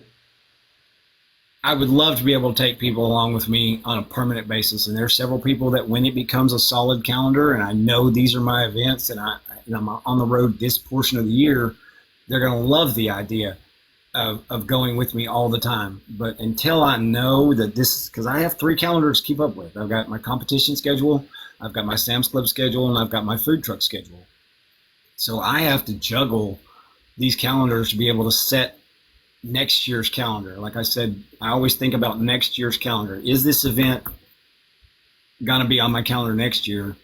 S2: I would love to be able to take people along with me on a permanent basis. And there are several people that when it becomes a solid calendar and I know these are my events and I'm on the road this portion of the year, they're going to love the idea of going with me all the time. But until I know that because I have 3 calendars to keep up with. I've got my competition schedule, I've got my Sam's Club schedule, and I've got my food truck schedule. So I have to juggle these calendars to be able to set next year's calendar. Like I said, I always think about next year's calendar. Is this event going to be on my calendar next year.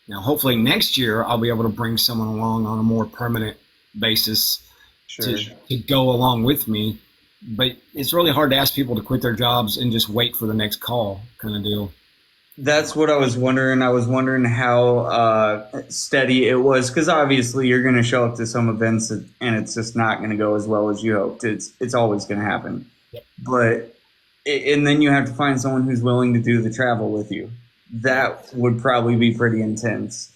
S2: Now, hopefully next year I'll be able to bring someone along on a more permanent basis to go along with me. But it's really hard to ask people to quit their jobs and just wait for the next call kind of deal.
S1: That's what I was wondering. I was wondering how steady it was, because obviously you're going to show up to some events and it's just not going to go as well as you hoped. It's always going to happen.
S2: Yep.
S1: But and then you have to find someone who's willing to do the travel with you. That would probably be pretty intense.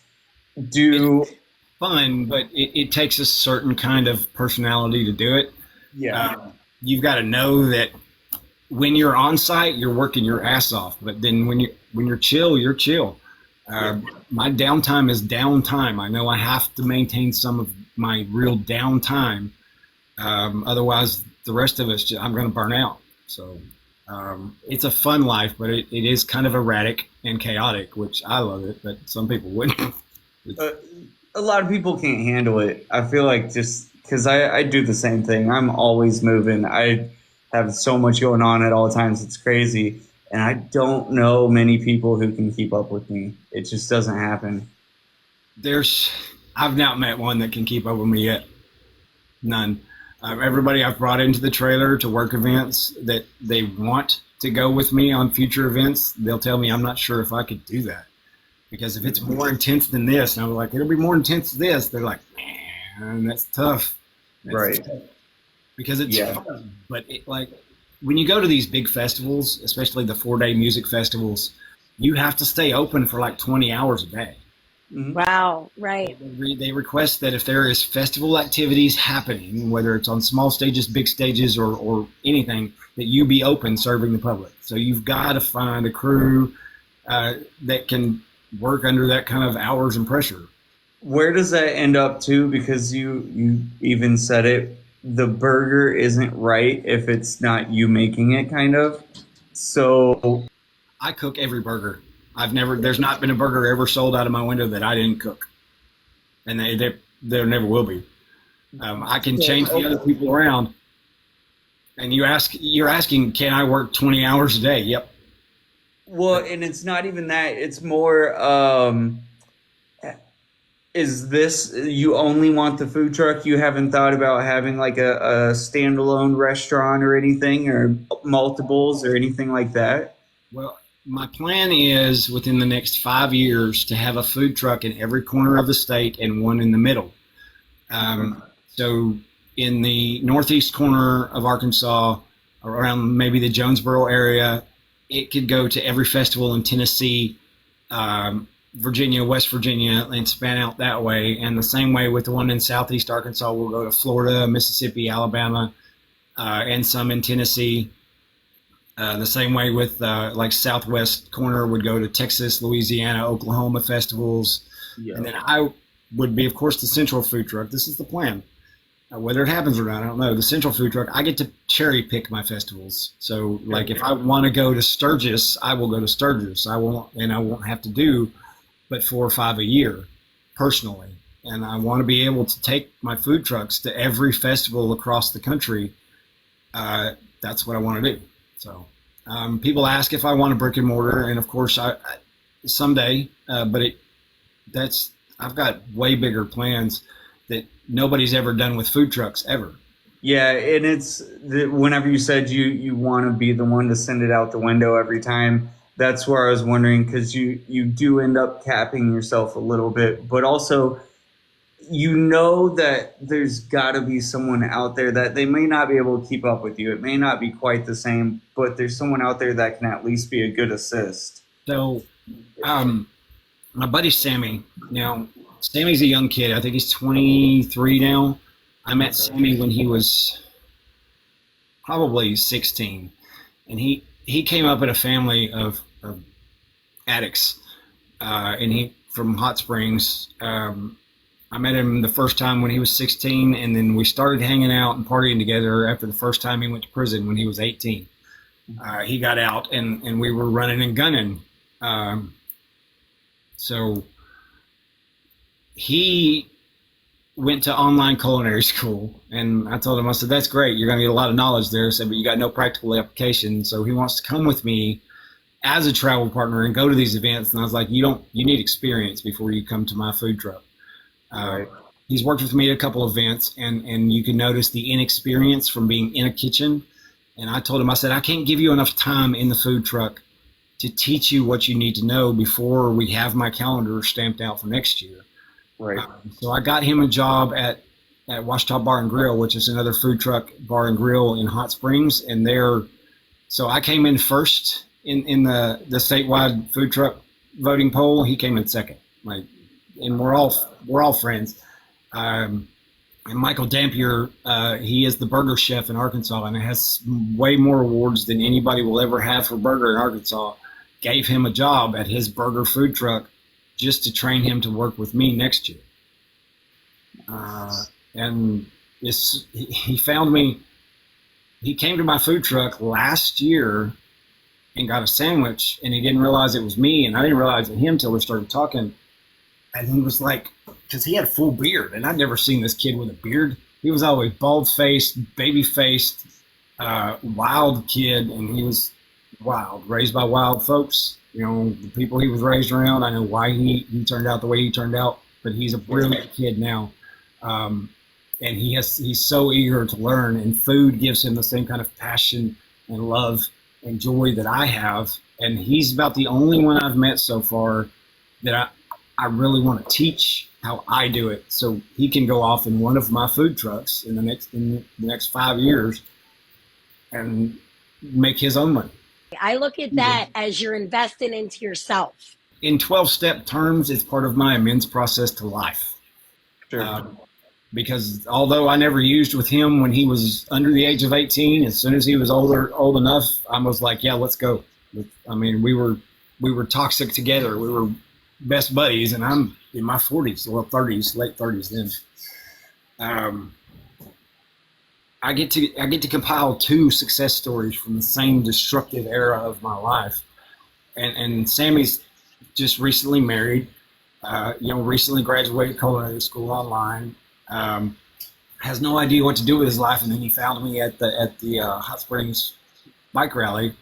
S2: It's fun, but it takes a certain kind of personality to do it.
S1: Yeah.
S2: You've got to know that when you're on site, you're working your ass off. But then when you're chill, you're chill. My downtime is downtime. I know I have to maintain some of my real downtime. Otherwise, the rest of us, I'm going to burn out. So it's a fun life, but it is kind of erratic and chaotic, which I love it, but some people wouldn't.
S1: A lot of people can't handle it. I feel like, just because I do the same thing. I'm always moving. I have so much going on at all times. It's crazy. And I don't know many people who can keep up with me. It just doesn't happen.
S2: I've not met one that can keep up with me yet. None. Everybody I've brought into the trailer to work events that they want to go with me on future events, they'll tell me I'm not sure if I could do that. Because if it's more intense than this, and I'm like, it'll be more intense than this, they're like, man, that's tough. That's tough. Because it's fun. But when you go to these big festivals, especially the 4-day music festivals, you have to stay open for like 20 hours a day.
S3: Mm-hmm. Wow, right.
S2: They request that if there is festival activities happening, whether it's on small stages, big stages, or anything, that you be open serving the public. So you've got to find a crew that can work under that kind of hours and pressure.
S1: Where does that end up too? Because you even said it, the burger isn't right if it's not you making it, kind of. So
S2: I cook every burger. There's not been a burger ever sold out of my window that I didn't cook. And there never will be. I can change the other people around. And you're asking, can I work 20 hours a day? Yep.
S1: Well, and it's not even that. It's more, is this, you only want the food truck? You haven't thought about having like a standalone restaurant or anything, or multiples or anything like that?
S2: Well, my plan is within the next 5 years to have a food truck in every corner of the state and one in the middle. So in the northeast corner of Arkansas, around maybe the Jonesboro area, it could go to every festival in Tennessee, Virginia, West Virginia, and span out that way. And the same way with the one in southeast Arkansas, we'll go to Florida, Mississippi, Alabama, and some in Tennessee. The same way with like southwest corner would go to Texas, Louisiana, Oklahoma festivals. Yeah. And then I would be, of course, the central food truck. This is the plan. Whether it happens or not, I don't know. The central food truck, I get to cherry pick my festivals. So like if I want to go to Sturgis, I will go to Sturgis. I won't have to do but 4 or 5 a year personally. And I want to be able to take my food trucks to every festival across the country. That's what I want to do. So people ask if I want a brick and mortar, and of course I someday, but I've got way bigger plans that nobody's ever done with food trucks ever. Yeah, and it's whenever you said you want to be the one to send it out the window every time, that's where I was wondering, because you do end up capping yourself a little bit, but also you know that there's got to be someone out there that they may not be able to keep up with you. It may not be quite the same, but there's someone out there that can at least be a good assist. So my buddy Sammy, now Sammy's a young kid. I think he's 23 now. I met Sammy when he was probably 16, and he came up in a family of addicts, and he from Hot Springs. I met him the first time when he was 16, and then we started hanging out and partying together after the first time he went to prison when he was 18. He got out, and we were running and gunning. So he went to online culinary school, and I told him, I said, that's great. You're going to get a lot of knowledge there. I said, but you got no practical application. So he wants to come with me as a travel partner and go to these events. And I was like, you need experience before you come to my food truck.
S1: Right.
S2: He's worked with me at a couple events, and you can notice the inexperience from being in a kitchen. And I told him, I said, I can't give you enough time in the food truck to teach you what you need to know before we have my calendar stamped out for next year.
S1: Right.
S2: So I got him a job at Washita Bar and Grill, which is another food truck bar and grill in Hot Springs. And so I came in first in the statewide food truck voting poll. He came in second. And we're all friends. And Michael Dampier, he is the burger chef in Arkansas, and it has way more awards than anybody will ever have for burger in Arkansas. Gave him a job at his burger food truck just to train him to work with me next year. And he found me. He came to my food truck last year and got a sandwich, and he didn't realize it was me, and I didn't realize it was him till we started talking. And he was like, because he had a full beard, and I'd never seen this kid with a beard. He was always bald-faced, baby-faced, wild kid, and he was wild, raised by wild folks. You know, the people he was raised around. I know why he turned out the way he turned out, but he's a brilliant kid now. And he's so eager to learn, and food gives him the same kind of passion and love and joy that I have. And he's about the only one I've met so far that I really want to teach how I do it, so he can go off in one of my food trucks in the next 5 years and make his own money.
S3: I look at that as you're investing into yourself.
S2: In 12-step terms, it's part of my amends process to life.
S1: Sure.
S2: Because although I never used with him when he was under the age of 18, as soon as he was old enough, I was like, yeah, let's go. I mean, we were toxic together. We were best buddies, and I'm in my 40s, well, 30s, late 30s then. I get to compile 2 success stories from the same destructive era of my life. And Sammy's just recently married, recently graduated culinary school online, has no idea what to do with his life. And then he found me at the Hot Springs bike rally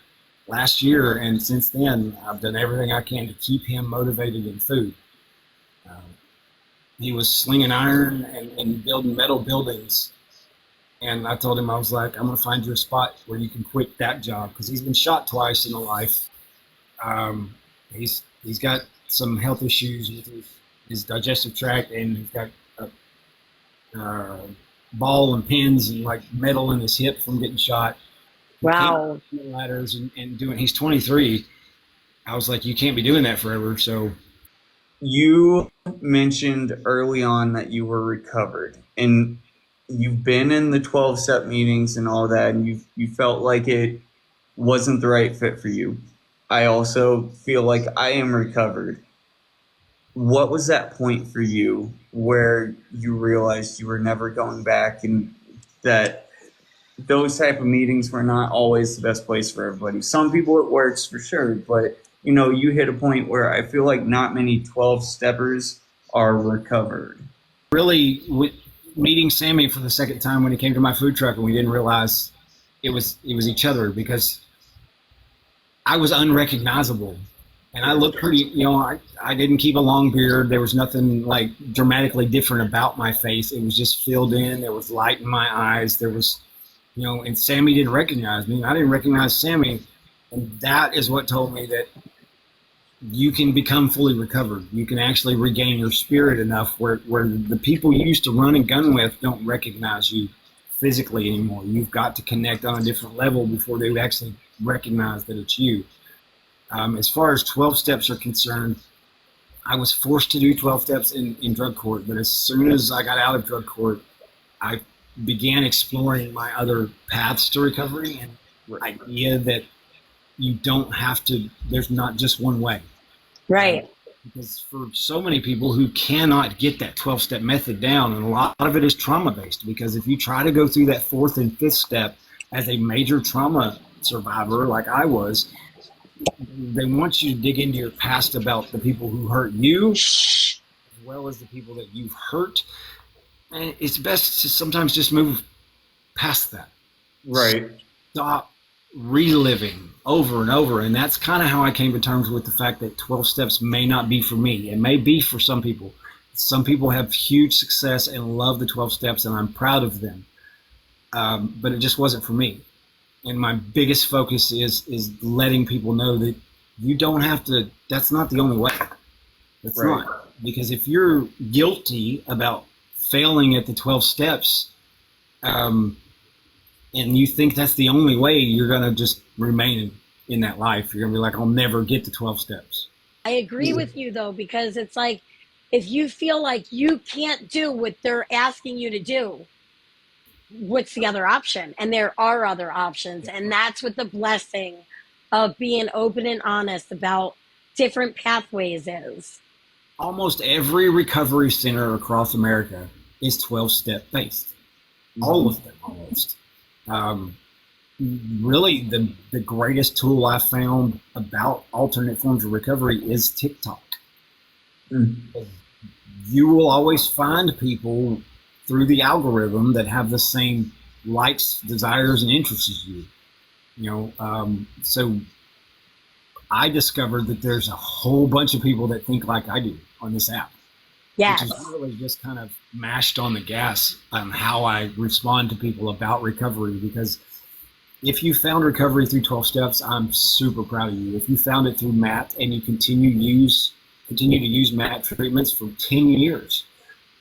S2: last year. And since then, I've done everything I can to keep him motivated in food. He was slinging iron and building metal buildings. And I told him, I was like, I'm going to find you a spot where you can quit that job, because he's been shot twice in life. He's got some health issues with his digestive tract, and he's got a ball and pins and like metal in his hip from getting shot.
S3: Wow.
S2: Ladders and doing. He's 23. I was like, you can't be doing that forever. So
S1: you mentioned early on that you were recovered, and you've been in the 12-step meetings and all that, and you felt like it wasn't the right fit for you. I also feel like I am recovered. What was that point for you where you realized you were never going back, and that those type of meetings were not always the best place for everybody? Some people it works for sure, but you hit a point where I feel like not many 12-steppers are recovered.
S2: Really, meeting Sammy for the second time when he came to my food truck, and we didn't realize it was each other, because I was unrecognizable, and I looked pretty, I didn't keep a long beard. There was nothing like dramatically different about my face. It was just filled in. There was light in my eyes. There was, and Sammy didn't recognize me. I didn't recognize Sammy. And that is what told me that you can become fully recovered. You can actually regain your spirit enough where the people you used to run and gun with don't recognize you physically anymore. You've got to connect on a different level before they would actually recognize that it's you. As far as 12 steps are concerned, I was forced to do 12 steps in drug court, but as soon as I got out of drug court, I began exploring my other paths to recovery, and the idea that you don't have to, there's not just one way.
S3: Right.
S2: Because for so many people who cannot get that 12-step method down, and a lot of it is trauma-based, because if you try to go through that 4th and 5th step as a major trauma survivor like I was, they want you to dig into your past about the people who hurt you as well as the people that you've hurt. And it's best to sometimes just move past that.
S1: Right.
S2: Stop reliving over and over. And that's kind of how I came to terms with the fact that 12 steps may not be for me. It may be for some people. Some people have huge success and love the 12 steps, and I'm proud of them. But it just wasn't for me. And my biggest focus is letting people know that you don't have to, that's not the only way. That's
S1: Right.
S2: not. Because if you're guilty about failing at the 12 steps, and you think that's the only way, you're going to just remain in that life. You're going to be like, I'll never get to 12 steps.
S3: I agree with you though, because it's like, if you feel like you can't do what they're asking you to do, what's the other option? And there are other options. And that's what the blessing of being open and honest about different pathways is.
S2: Almost every recovery center across America is 12-step based. All of them, almost. Really, the greatest tool I found about alternate forms of recovery is TikTok. You will always find people through the algorithm that have the same likes, desires, and interests as you. So I discovered that there's a whole bunch of people that think like I do on this app.
S3: Yes.
S2: Which is really just kind of mashed on the gas on how I respond to people about recovery. Because if you found recovery through 12 steps, I'm super proud of you. If you found it through Matt and you continue to use Matt treatments for 10 years,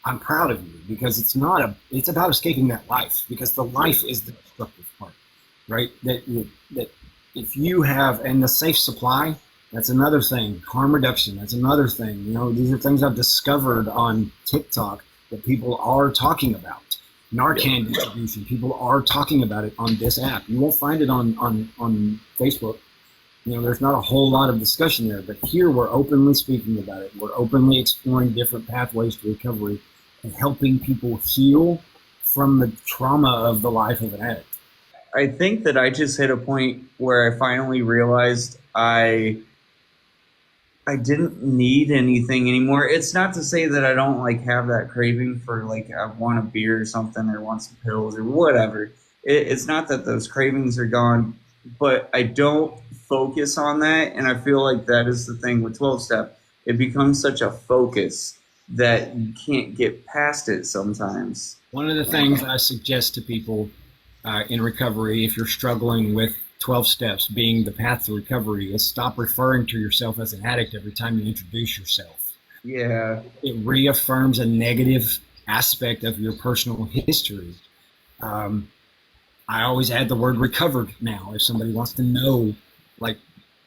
S2: I'm proud of you, because it's about escaping that life, because the life is the destructive part, right? That if you have, and the safe supply, that's another thing. Harm reduction, that's another thing. These are things I've discovered on TikTok that people are talking about. Narcan distribution, people are talking about it on this app. You won't find it on Facebook. There's not a whole lot of discussion there, but here we're openly speaking about it. We're openly exploring different pathways to recovery and helping people heal from the trauma of the life of an addict.
S1: I think that I just hit a point where I finally realized I didn't need anything anymore. It's not to say that I don't have that craving for I want a beer or something, or want some pills or whatever. It's not that those cravings are gone, but I don't focus on that. And I feel like that is the thing with 12-step. It becomes such a focus that you can't get past it sometimes.
S2: One of the things I suggest to people in recovery, if you're struggling with 12 steps being the path to recovery, is stop referring to yourself as an addict every time you introduce yourself.
S1: Yeah.
S2: It reaffirms a negative aspect of your personal history. I always add the word recovered now. If somebody wants to know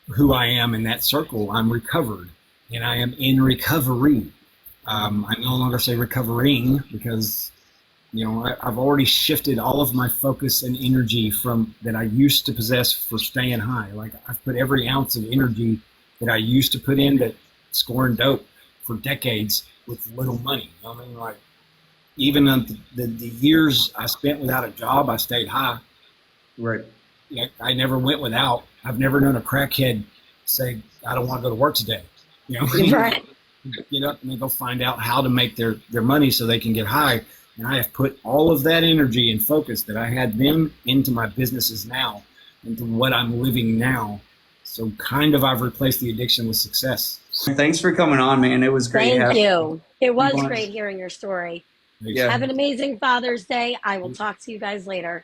S2: who I am in that circle, I'm recovered and I am in recovery. I no longer say recovering, because I've already shifted all of my focus and energy from that I used to possess for staying high. I've put every ounce of energy that I used to put into scoring dope for decades with little money. Even the years I spent without a job, I stayed high.
S1: Right.
S2: I never went without. I've never known a crackhead say, I don't want to go to work today.
S3: Right.
S2: Get up and they go find out how to make their money so they can get high. And I have put all of that energy and focus that I had then into my businesses now, into what I'm living now. So I've replaced the addiction with success.
S1: Thanks for coming on, man. It was great.
S3: Thank you. It was great hearing your story.
S1: Yeah.
S3: Have an amazing Father's Day. I will talk to you guys later.